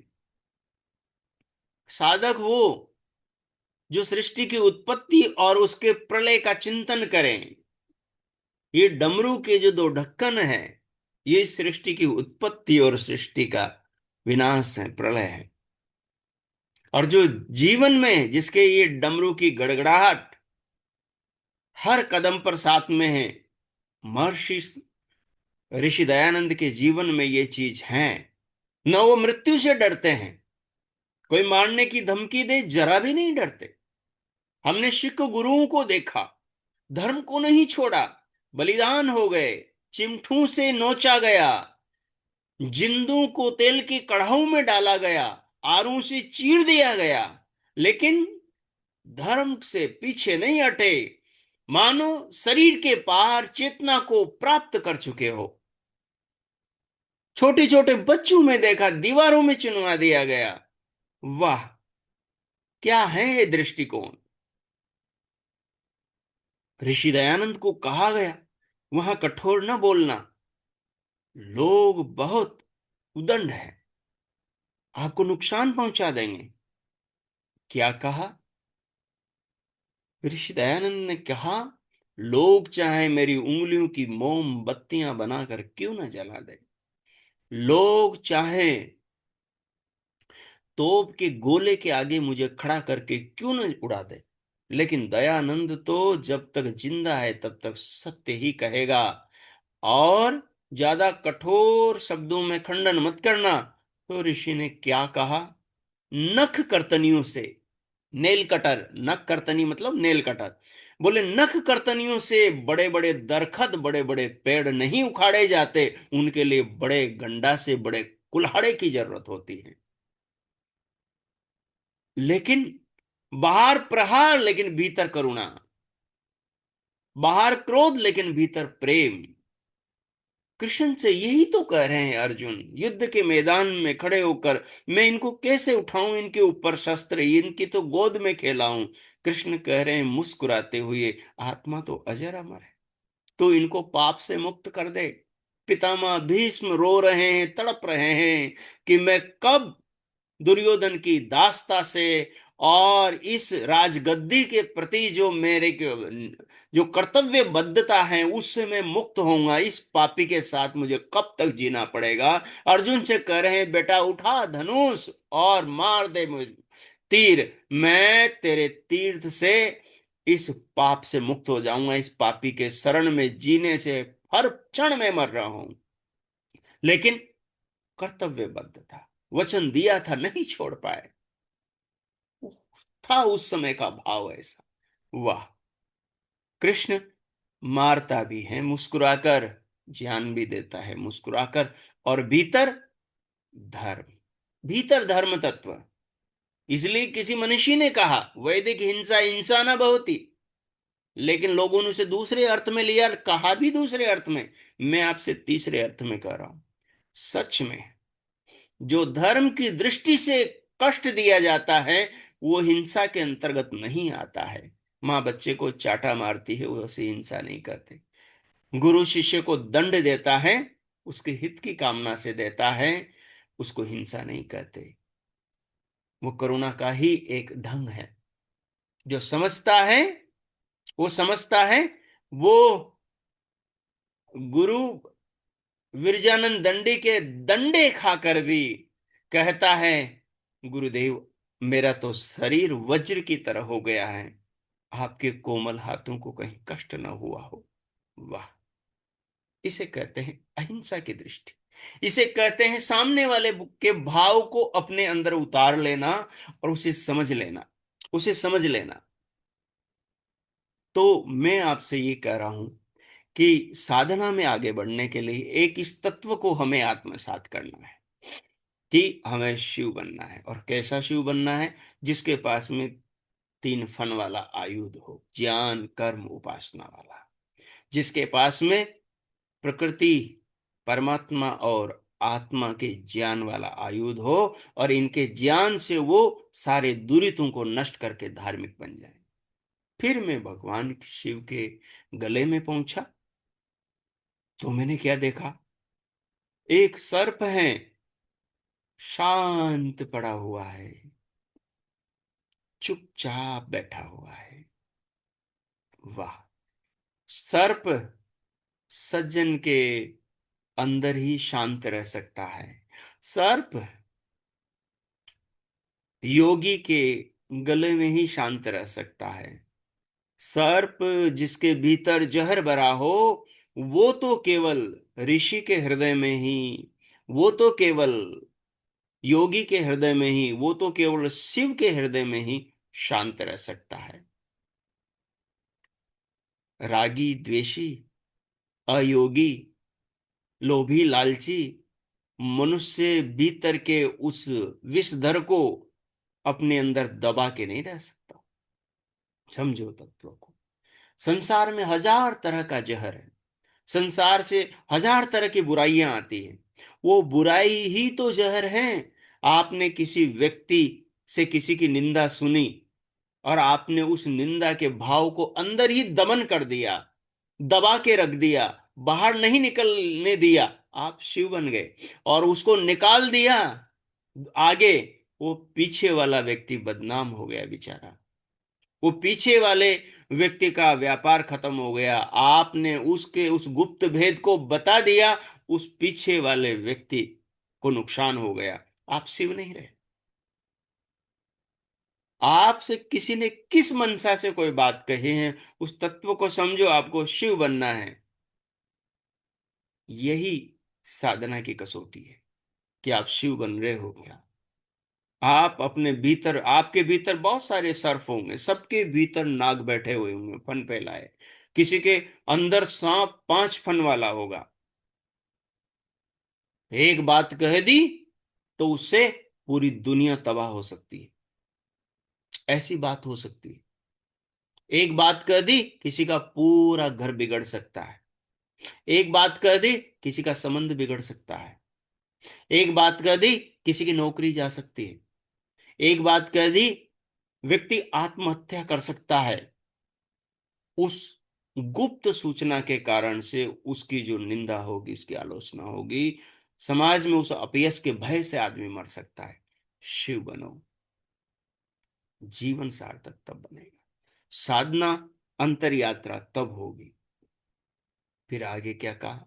साधक वो जो सृष्टि की उत्पत्ति और उसके प्रलय का चिंतन करें। ये डमरू के जो दो ढक्कन है, ये सृष्टि की उत्पत्ति और सृष्टि का विनाश है, प्रलय है। और जो जीवन में जिसके ये डमरू की गड़गड़ाहट हर कदम पर साथ में है, महर्षि ऋषि दयानंद के जीवन में ये चीज है। न वो मृत्यु से डरते हैं, कोई मारने की धमकी दे जरा भी नहीं डरते। हमने सिख गुरुओं को देखा, धर्म को नहीं छोड़ा, बलिदान हो गए, चिमठू से नोचा गया, जिंदू को तेल की कढ़ाऊ में डाला गया, आरू से चीर दिया गया, लेकिन धर्म से पीछे नहीं हटे। मानो शरीर के पार चेतना को प्राप्त कर चुके हो। छोटे छोटे बच्चों में देखा, दीवारों में चिनवा दिया गया। वाह, क्या है ये दृष्टिकोण। ऋषि दयानंद को कहा गया वहां कठोर न बोलना, लोग बहुत उदंड है, आपको नुकसान पहुंचा देंगे। क्या कहा ऋषि दयानंद ने? कहा, लोग चाहे मेरी उंगलियों की मोमबत्तियां बनाकर क्यों न जला दे, लोग चाहे तोप के गोले के आगे मुझे खड़ा करके क्यों न उड़ा दे, लेकिन दयानंद तो जब तक जिंदा है तब तक सत्य ही कहेगा। और ज्यादा कठोर शब्दों में खंडन मत करना। तो ऋषि ने क्या कहा? नख कर्तनियों से, नेल कटर, नख कर्तनी मतलब नेल कटर, बोले नख कर्तनियों से बड़े बड़े दरखत, बड़े बड़े पेड़ नहीं उखाड़े जाते, उनके लिए बड़े गंडा से बड़े कुल्हाड़े की जरूरत होती है। लेकिन बाहर प्रहार लेकिन भीतर करुणा, बाहर क्रोध लेकिन भीतर प्रेम। कृष्ण से यही तो कह रहे हैं अर्जुन, युद्ध के मैदान में खड़े होकर मैं इनको कैसे उठाऊं, इनके ऊपर शस्त्र, इनकी तो गोद में खेलाऊं। कृष्ण कह रहे हैं मुस्कुराते हुए, आत्मा तो अजर अमर है, तो इनको पाप से मुक्त कर दे। पितामह भीष्म रो रहे हैं, तड़प रहे हैं कि मैं कब दुर्योधन की दास्ता से और इस राजगद्दी के प्रति जो मेरे जो कर्तव्यबद्धता है उससे मैं मुक्त होऊंगा, इस पापी के साथ मुझे कब तक जीना पड़ेगा। अर्जुन से कह रहे हैं बेटा उठा धनुष और मार दे मुझे तीर, मैं तेरे तीर्थ से इस पाप से मुक्त हो जाऊंगा, इस पापी के शरण में जीने से हर क्षण में मर रहा हूं। लेकिन कर्तव्यबद्धता, वचन दिया था, नहीं छोड़ पाए। था उस समय का भाव ऐसा। वाह। कृष्ण मारता भी है मुस्कुराकर, ज्ञान भी देता है मुस्कुराकर, और भीतर धर्म, भीतर धर्म तत्व। इसलिए किसी मनीषी ने कहा, वैदिक हिंसा हिंसा न भवति, लेकिन लोगों ने उसे दूसरे अर्थ में लिया, कहा भी दूसरे अर्थ में। मैं आपसे तीसरे अर्थ में कह रहा हूं। सच में जो धर्म की दृष्टि से कष्ट दिया जाता है, वो हिंसा के अंतर्गत नहीं आता है। माँ बच्चे को चाटा मारती है, वो उसे हिंसा नहीं कहते। गुरु शिष्य को दंड देता है, उसके हित की कामना से देता है, उसको हिंसा नहीं कहते। वो करुणा का ही एक ढंग है। जो समझता है, वो समझता है। वो गुरु विरजानंद दंडी के दंडे खाकर भी कहता है, गुरुदेव, मेरा तो शरीर वज्र की तरह हो गया है, आपके कोमल हाथों को कहीं कष्ट न हुआ हो। वाह। इसे कहते हैं अहिंसा की दृष्टि। इसे कहते हैं सामने वाले के भाव को अपने अंदर उतार लेना और उसे समझ लेना, उसे समझ लेना। तो मैं आपसे ये कह रहा हूं कि साधना में आगे बढ़ने के लिए एक इस तत्व को हमें आत्मसात करना है कि हमें शिव बनना है। और कैसा शिव बनना है? जिसके पास में तीन फन वाला आयुध हो, ज्ञान कर्म उपासना वाला। जिसके पास में प्रकृति, परमात्मा और आत्मा के ज्ञान वाला आयुध हो, और इनके ज्ञान से वो सारे दुरितों को नष्ट करके धार्मिक बन जाए। फिर मैं भगवान शिव के गले में पहुंचा, तो मैंने क्या देखा? एक सर्प है, शांत पड़ा हुआ है, चुपचाप बैठा हुआ है। वाह। सर्प सज्जन के अंदर ही शांत रह सकता है। सर्प योगी के गले में ही शांत रह सकता है। सर्प जिसके भीतर जहर भरा हो, वो तो केवल ऋषि के हृदय में ही, वो तो केवल योगी के हृदय में ही, वो तो केवल शिव के हृदय में ही शांत रह सकता है। रागी द्वेषी, अयोगी, लोभी लालची मनुष्य भीतर के उस विषधर को अपने अंदर दबा के नहीं रह सकता। समझो तत्व को। संसार में हजार तरह का जहर है। संसार से हजार तरह की बुराइयां आती हैं। वो बुराई ही तो जहर है। आपने किसी व्यक्ति से किसी की निंदा सुनी, और आपने उस निंदा के भाव को अंदर ही दमन कर दिया, दबा के रख दिया, बाहर नहीं निकलने दिया। आप शिव बन गए। और उसको निकाल दिया आगे, वो पीछे वाला व्यक्ति बदनाम हो गया बेचारा। वो पीछे वाले व्यक्ति का व्यापार खत्म हो गया। आपने उसके उस गुप्त भेद को बता दिया, उस पीछे वाले व्यक्ति को नुकसान हो गया। आप शिव नहीं रहे। आपसे किसी ने किस मनसा से कोई बात कही है, उस तत्व को समझो, आपको शिव बनना है। यही साधना की कसौटी है कि आप शिव बन रहे हो क्या। आप अपने भीतर, आपके भीतर बहुत सारे सर्फ होंगे, सबके भीतर नाग बैठे हुए होंगे, फन फैलाए। किसी के अंदर सांप 5 फन वाला होगा। एक बात कह दी तो उससे पूरी दुनिया तबाह हो सकती है। ऐसी बात हो सकती है। एक बात कह दी, किसी का पूरा घर बिगड़ सकता है। एक बात कह दी, किसी का संबंध बिगड़ सकता है। एक बात कह दी, किसी की नौकरी जा सकती है। एक बात कह दी, व्यक्ति आत्महत्या कर सकता है। उस गुप्त सूचना के कारण से उसकी जो निंदा होगी, उसकी आलोचना होगी, समाज में उस अपयश के भय से आदमी मर सकता है। शिव बनो, जीवन सार्थक तब बनेगा। साधना अंतर यात्रा तब होगी। फिर आगे क्या कहा?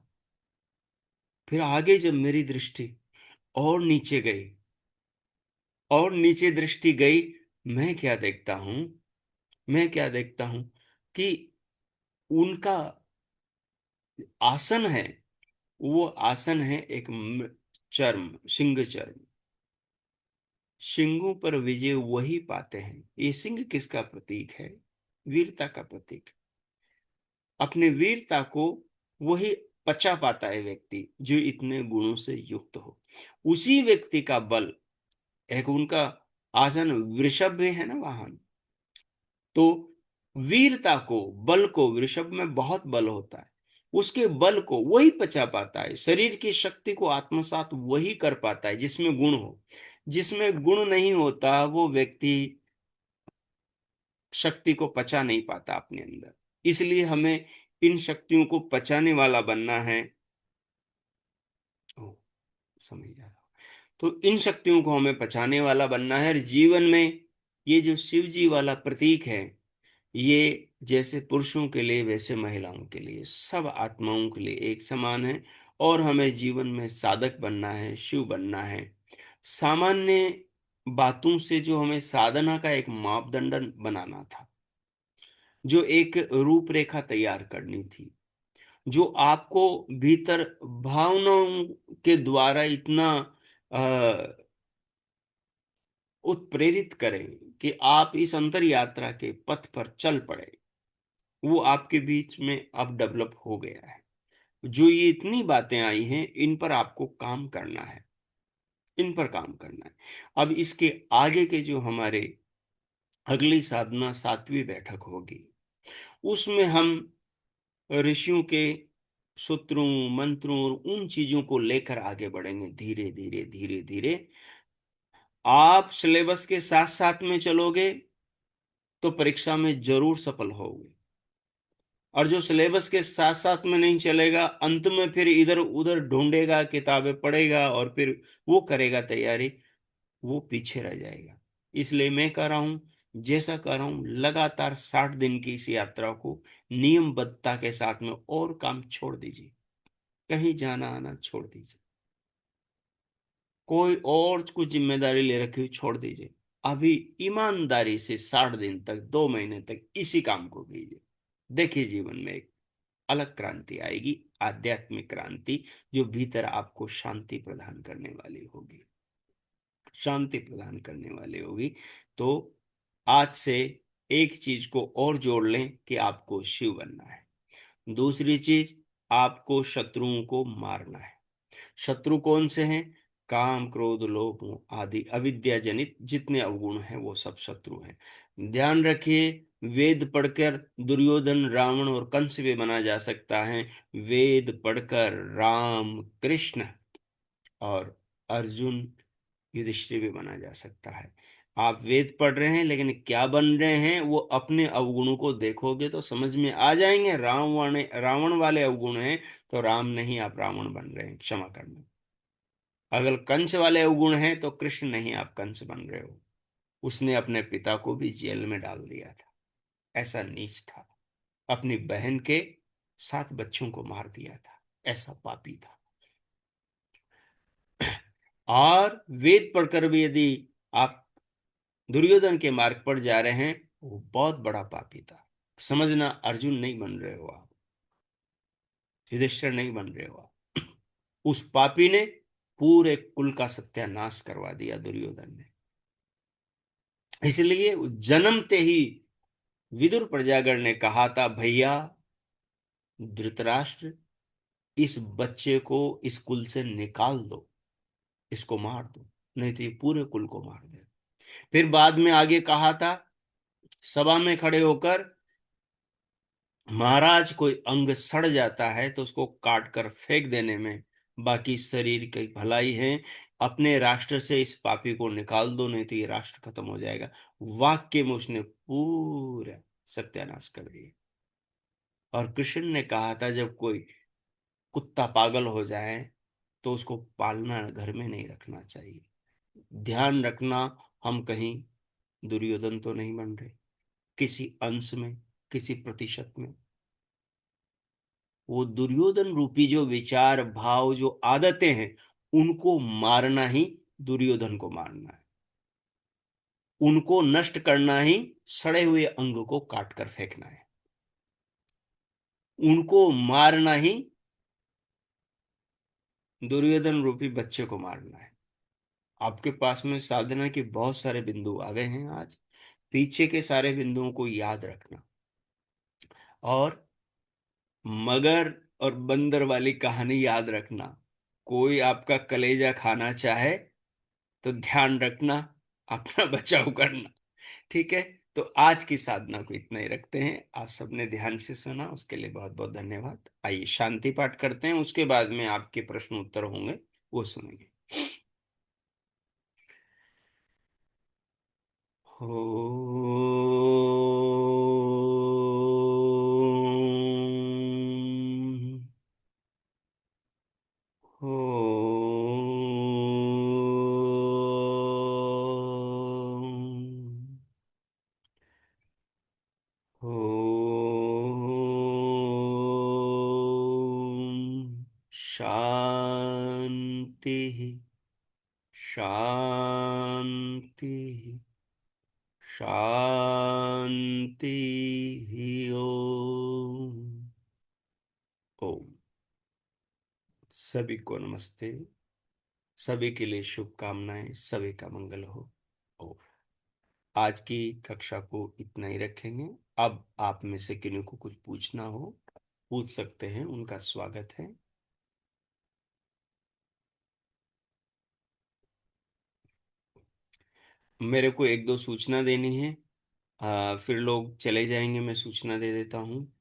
फिर आगे जब मेरी दृष्टि और नीचे गई, और नीचे दृष्टि गई, मैं क्या देखता हूं? मैं क्या देखता हूं कि उनका आसन है, वो आसन है एक चर्म, सिंह चर्म। सिंहों पर विजय वही पाते हैं। ये सिंह किसका प्रतीक है? वीरता का प्रतीक। अपने वीरता को वही पचा पाता है व्यक्ति जो इतने गुणों से युक्त हो। उसी व्यक्ति का बल, एक उनका आसन वृषभ भी है ना वाहन, तो वीरता को, बल को, वृषभ में बहुत बल होता है, उसके बल को वही पचा पाता है। शरीर की शक्ति को आत्मसात वही कर पाता है जिसमें गुण हो। जिसमें गुण नहीं होता वो व्यक्ति शक्ति को पचा नहीं पाता अपने अंदर। इसलिए हमें इन शक्तियों को पचाने वाला बनना है। ओ, समझ जा रहा। तो इन शक्तियों को हमें पचाने वाला बनना है। और जीवन में ये जो शिव जी वाला प्रतीक है, ये जैसे पुरुषों के लिए वैसे महिलाओं के लिए, सब आत्माओं के लिए एक समान है। और हमें जीवन में साधक बनना है, शिव बनना है। सामान्य बातों से जो हमें साधना का एक मापदंड बनाना था, जो एक रूपरेखा तैयार करनी थी, जो आपको भीतर भावनाओं के द्वारा इतना उत्प्रेरित करें कि आप इस अंतर यात्रा के पथ पर चल पड़े, वो आपके बीच में अब डेवलप हो गया है। जो ये इतनी बातें आई हैं, इन पर आपको काम करना है, इन पर काम करना है। अब इसके आगे के जो हमारे अगली साधना 7वीं बैठक होगी, उसमें हम ऋषियों के सूत्रों, मंत्रों और उन चीजों को लेकर आगे बढ़ेंगे धीरे धीरे धीरे धीरे। आप सिलेबस के साथ साथ में चलोगे तो परीक्षा में जरूर सफल होगे। और जो सिलेबस के साथ साथ में नहीं चलेगा, अंत में फिर इधर उधर ढूंढेगा, किताबें पढ़ेगा और फिर वो करेगा तैयारी, वो पीछे रह जाएगा। इसलिए मैं कह रहा हूं, जैसा कह रहा हूं, लगातार 60 दिन की इस यात्रा को नियमबद्धता के साथ में, और काम छोड़ दीजिए, कहीं जाना आना छोड़ दीजिए, कोई और कुछ जिम्मेदारी ले रखी हुई छोड़ दीजिए। अभी ईमानदारी से 60 दिन तक, 2 महीने तक इसी काम को कीजिए। देखिए जीवन में एक अलग क्रांति आएगी, आध्यात्मिक क्रांति, जो भीतर आपको शांति प्रदान करने वाली होगी, शांति प्रदान करने वाली होगी। तो आज से एक चीज को और जोड़ लें कि आपको शिव बनना है। दूसरी चीज, आपको शत्रुओं को मारना है। शत्रु कौन से हैं? काम, क्रोध, लोभ, मोह आदि अविद्या जनित जितने अवगुण हैं वो सब शत्रु हैं। ध्यान रखिए, वेद पढ़कर दुर्योधन, रावण और कंस भी बना जा सकता है। वेद पढ़कर राम, कृष्ण और अर्जुन, युधिष्ठिर भी बना जा सकता है। आप वेद पढ़ रहे हैं लेकिन क्या बन रहे हैं, वो अपने अवगुणों को देखोगे तो समझ में आ जाएंगे। रावण वाले अवगुण हैं तो राम नहीं, आप रावण बन रहे हैं, क्षमा करना। अगर कंस वाले अवगुण हैं तो कृष्ण नहीं, आप कंस बन रहे हो। उसने अपने पिता को भी जेल में डाल दिया था, ऐसा नीच था। अपनी बहन के 7 बच्चों को मार दिया था, ऐसा पापी था। और वेद पढ़कर भी यदि आप दुर्योधन के मार्ग पर जा रहे हैं, वो बहुत बड़ा पापी था। समझना, अर्जुन नहीं बन रहे हो आप, युधिष्ठिर नहीं बन रहे हो आप। उस पापी ने पूरे कुल का सत्यानाश करवा दिया, दुर्योधन ने। इसलिए जन्मते ही विदुर प्रजागण ने कहा था, भैया धृतराष्ट्र, इस बच्चे को इस कुल से निकाल दो, इसको मार दो, नहीं तो ये पूरे कुल को मार दे। फिर बाद में आगे कहा था, सभा में खड़े होकर, महाराज कोई अंग सड़ जाता है तो उसको काट कर फेंक देने में बाकी शरीर की भलाई है। अपने राष्ट्र से इस पापी को निकाल दो, नहीं तो ये राष्ट्र खत्म हो जाएगा। वाक्य में उसने पूरा सत्यानाश कर दिया। और कृष्ण ने कहा था, जब कोई कुत्ता पागल हो जाए तो उसको पालना, घर में नहीं रखना चाहिए। ध्यान रखना, हम कहीं दुर्योधन तो नहीं बन रहे, किसी अंश में, किसी प्रतिशत में। वो दुर्योधन रूपी जो विचार, भाव, जो आदतें हैं, उनको मारना ही दुर्योधन को मारना है। उनको नष्ट करना ही सड़े हुए अंग को काट कर फेंकना है। उनको मारना ही दुर्योधन रूपी बच्चे को मारना है। आपके पास में साधना के बहुत सारे बिंदु आ गए हैं आज। पीछे के सारे बिंदुओं को याद रखना, और मगर और बंदर वाली कहानी याद रखना। कोई आपका कलेजा खाना चाहे तो ध्यान रखना, अपना बचाव करना। ठीक है। तो आज की साधना को इतना ही रखते हैं। आप सबने ध्यान से सुना, उसके लिए बहुत बहुत धन्यवाद। आइए शांति पाठ करते हैं, उसके बाद में आपके प्रश्न उत्तर होंगे, वो सुनेंगे। हो हो शांति शांति शांति। ओम। ओम। सभी को नमस्ते। सभी के लिए शुभकामनाएं, सभी का मंगल हो। ओम। आज की कक्षा को इतना ही रखेंगे। अब आप में से किन्हीं को कुछ पूछना हो, पूछ सकते हैं, उनका स्वागत है। मेरे को एक दो सूचना देनी है, फिर लोग चले जाएंगे, मैं सूचना दे देता हूँ।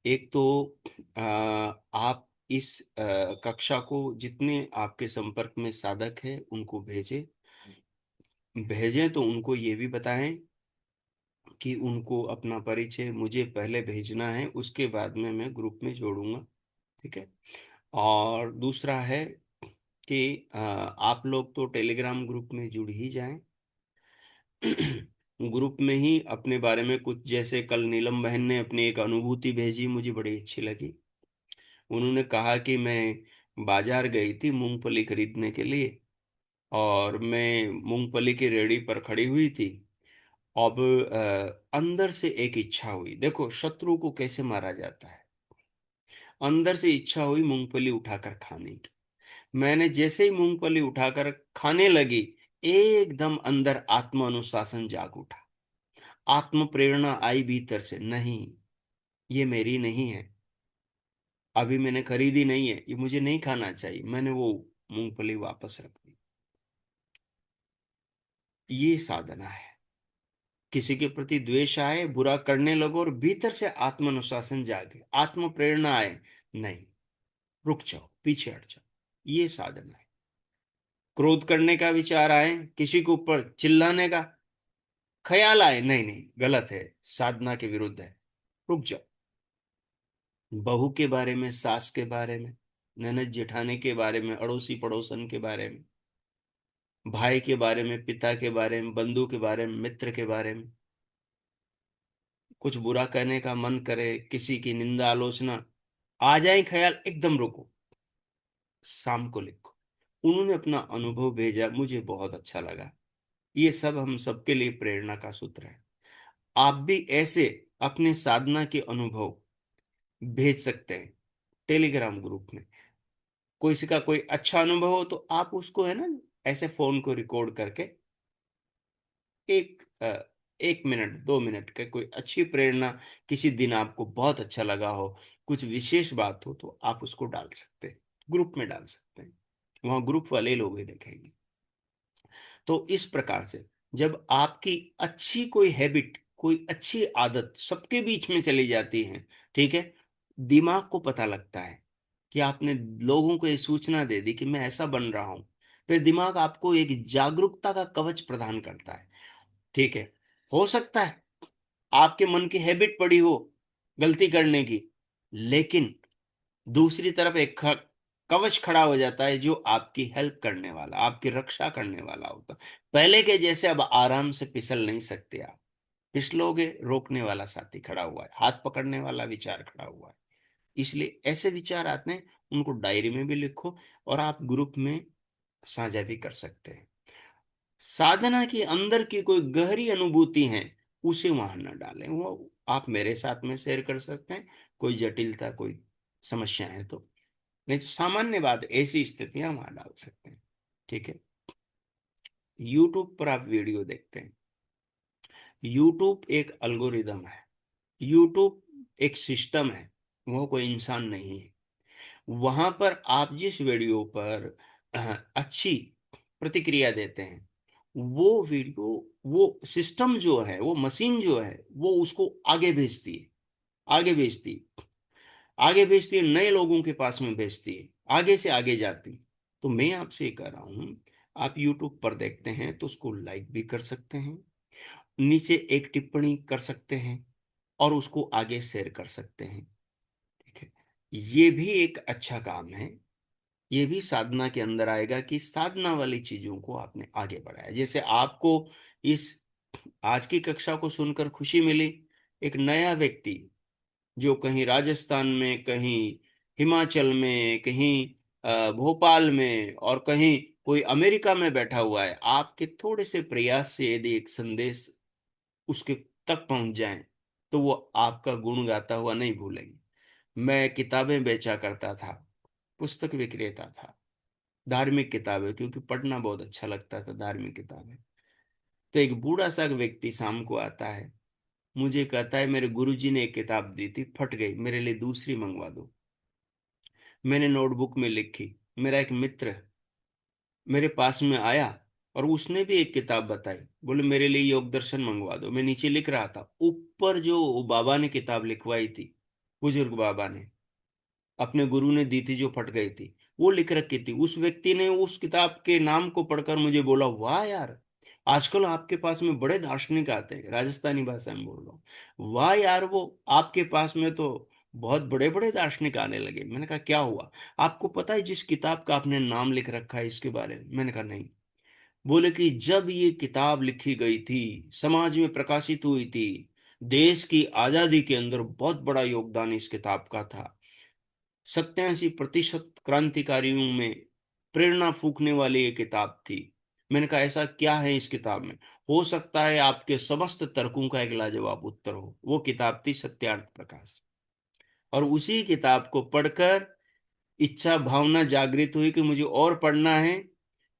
एक तो आप इस कक्षा को जितने आपके संपर्क में साधक हैं उनको भेजें। भेजें तो उनको ये भी बताएं कि उनको अपना परिचय मुझे पहले भेजना है, उसके बाद में मैं ग्रुप में जोड़ूंगा। ठीक है। और दूसरा है कि आप लोग तो टेलीग्राम ग्रुप में जुड़ ही जाएं। ग्रुप में ही अपने बारे में कुछ, जैसे कल नीलम बहन ने अपनी एक अनुभूति भेजी, मुझे बड़ी अच्छी लगी। उन्होंने कहा कि मैं बाजार गई थी मूंगफली खरीदने के लिए, और मैं मूंगफली की रेहड़ी पर खड़ी हुई थी। अब अंदर से एक इच्छा हुई, देखो शत्रु को कैसे मारा जाता है। अंदर से इच्छा हुई मूंगफली उठाकर खाने की। मैंने जैसे ही मूंगफली उठाकर खाने लगी, एकदम अंदर आत्म अनुशासन जाग उठा। आत्म प्रेरणा आई भीतर से, नहीं ये मेरी नहीं है, अभी मैंने खरीदी नहीं है, ये मुझे नहीं खाना चाहिए। मैंने वो मूंगफली वापस रख दी। ये साधना है। किसी के प्रति द्वेष आए, बुरा करने लगो, और भीतर से आत्म अनुशासन जागे, आत्म प्रेरणा आए, नहीं रुक जाओ, पीछे हट जाओ, ये साधना है। क्रोध करने का विचार आए, किसी के ऊपर चिल्लाने का ख्याल आए, नहीं नहीं गलत है, साधना के विरुद्ध है, रुक जाओ। बहू के बारे में, सास के बारे में, ननद जेठानी के बारे में, अड़ोसी पड़ोसन के बारे में, भाई के बारे में, पिता के बारे में, बंधु के बारे में, मित्र के बारे में कुछ बुरा कहने का मन करे, किसी की निंदा आलोचना आ जाए ख्याल, एकदम रुको, शाम को लिखो। उन्होंने अपना अनुभव भेजा, मुझे बहुत अच्छा लगा। ये सब हम सबके लिए प्रेरणा का सूत्र है। आप भी ऐसे अपने साधना के अनुभव भेज सकते हैं टेलीग्राम ग्रुप में। कोई किसी का कोई अच्छा अनुभव हो तो आप उसको है ना, ऐसे फोन को रिकॉर्ड करके एक 1 मिनट 2 मिनट का कोई अच्छी प्रेरणा, किसी दिन आपको बहुत अच्छा लगा हो, कुछ विशेष बात हो, तो आप उसको डाल सकते हैं, ग्रुप में डाल सकते हैं। वहां ग्रुप वाले लोग ही देखेंगे। तो इस प्रकार से जब आपकी अच्छी कोई हैबिट, कोई अच्छी आदत सबके बीच में चली जाती है, ठीक है, दिमाग को पता लगता है कि आपने लोगों को ये सूचना दे दी कि मैं ऐसा बन रहा हूं, फिर दिमाग आपको एक जागरूकता का कवच प्रदान करता है। ठीक है। हो सकता है आपके मन की हैबिट पड़ी हो गलती करने की, लेकिन दूसरी तरफ एक कवच खड़ा हो जाता है जो आपकी हेल्प करने वाला, आपकी रक्षा करने वाला होता है। पहले के जैसे अब आराम से फिसल नहीं सकते आप। फिसलोगे, रोकने वाला साथी खड़ा हुआ है, हाथ पकड़ने वाला विचार खड़ा हुआ है। इसलिए ऐसे विचार आते हैं, उनको डायरी में भी लिखो, और आप ग्रुप में साझा भी कर सकते हैं। साधना के अंदर की कोई गहरी अनुभूति है, उसे वहां न डालें, वो आप मेरे साथ में शेयर कर सकते हैं। कोई जटिलता, कोई समस्या है तो, नहीं तो सामान्य बात, ऐसी स्थितियां वहां डाल सकते हैं। ठीक है। यूट्यूब पर आप वीडियो देखते हैं। यूट्यूब एक अल्गोरिदम है। यूट्यूब एक सिस्टम है, वो कोई इंसान नहीं है। वहां पर आप जिस वीडियो पर अच्छी प्रतिक्रिया देते हैं, वो वीडियो, वो सिस्टम जो है, वो मशीन जो है, वो उसको आगे भेजती है। आगे भेजती है, आगे भेजती है, नए लोगों के पास में भेजती है, आगे से आगे जाती है। तो मैं आपसे ये कह रहा हूं, आप यूट्यूब पर देखते हैं तो उसको लाइक भी कर सकते हैं, नीचे एक टिप्पणी कर सकते हैं, और उसको आगे शेयर कर सकते हैं। ठीक है, ये भी एक अच्छा काम है। ये भी साधना के अंदर आएगा कि साधना वाली चीजों को आपने आगे बढ़ाया। जैसे आपको इस आज की कक्षा को सुनकर खुशी मिली, एक नया व्यक्ति जो कहीं राजस्थान में, कहीं हिमाचल में, कहीं भोपाल में, और कहीं कोई अमेरिका में बैठा हुआ है, आपके थोड़े से प्रयास से यदि एक संदेश उसके तक पहुंच जाए, तो वो आपका गुण गाता हुआ नहीं भूलेंगे। मैं किताबें बेचा करता था, पुस्तक विक्रेता था, धार्मिक किताबें, क्योंकि पढ़ना बहुत अच्छा लगता था धार्मिक किताबें। तो एक बूढ़ा सा व्यक्ति शाम को आता है, मुझे कहता है मेरे गुरुजी ने एक किताब दी थी, फट गई, मेरे लिए दूसरी मंगवा दो। मैंने नोटबुक में लिखी। मेरा एक मित्र मेरे पास में आया, और उसने भी एक किताब बताई, बोले मेरे लिए योग दर्शन मंगवा दो। मैं नीचे लिख रहा था, ऊपर जो बाबा ने किताब लिखवाई थी, बुजुर्ग बाबा ने, अपने गुरु ने दी थी, जो फट गई थी, वो लिख रखी थी। उस व्यक्ति ने उस किताब के नाम को पढ़कर मुझे बोला, वाह यार, आजकल आपके पास में बड़े दार्शनिक आते हैं, राजस्थानी भाषा में बोल रहा हूँ। वाह यार, वो आपके पास में तो बहुत बड़े बड़े दार्शनिक आने लगे। मैंने कहा क्या हुआ? आपको पता है जिस किताब का आपने नाम लिख रखा है इसके बारे में? मैंने कहा नहीं। बोले कि जब ये किताब लिखी गई थी, समाज में प्रकाशित हुई थी, देश की आजादी के अंदर बहुत बड़ा योगदान इस किताब का था। 87% क्रांतिकारियों में प्रेरणा फूकने वाली ये किताब थी। मैंने कहा ऐसा क्या है इस किताब में, हो सकता है आपके समस्त तर्कों का एक लाजवाब उत्तर हो। वो किताब थी सत्यार्थ प्रकाश। और उसी किताब को पढ़कर इच्छा भावना जागृत हुई कि मुझे और पढ़ना है।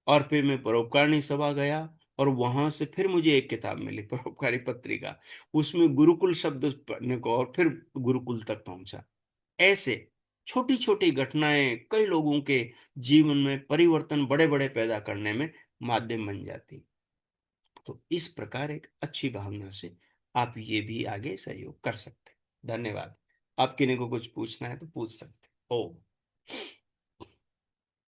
और फिर मैं परोपकारिणी सभा गया, और वहां से फिर मुझे एक किताब मिली, परोपकारी पत्रिका। उसमें गुरुकुल शब्द पढ़ने को, और फिर गुरुकुल तक पहुंचा। ऐसे छोटी छोटी घटनाएं कई लोगों के जीवन में परिवर्तन बड़े बड़े पैदा करने में माध्यम बन जाती। तो इस प्रकार एक अच्छी भावना से आप ये भी आगे सहयोग कर सकते हैं। धन्यवाद। आप किन्हीं को कुछ पूछना है तो पूछ सकते हो।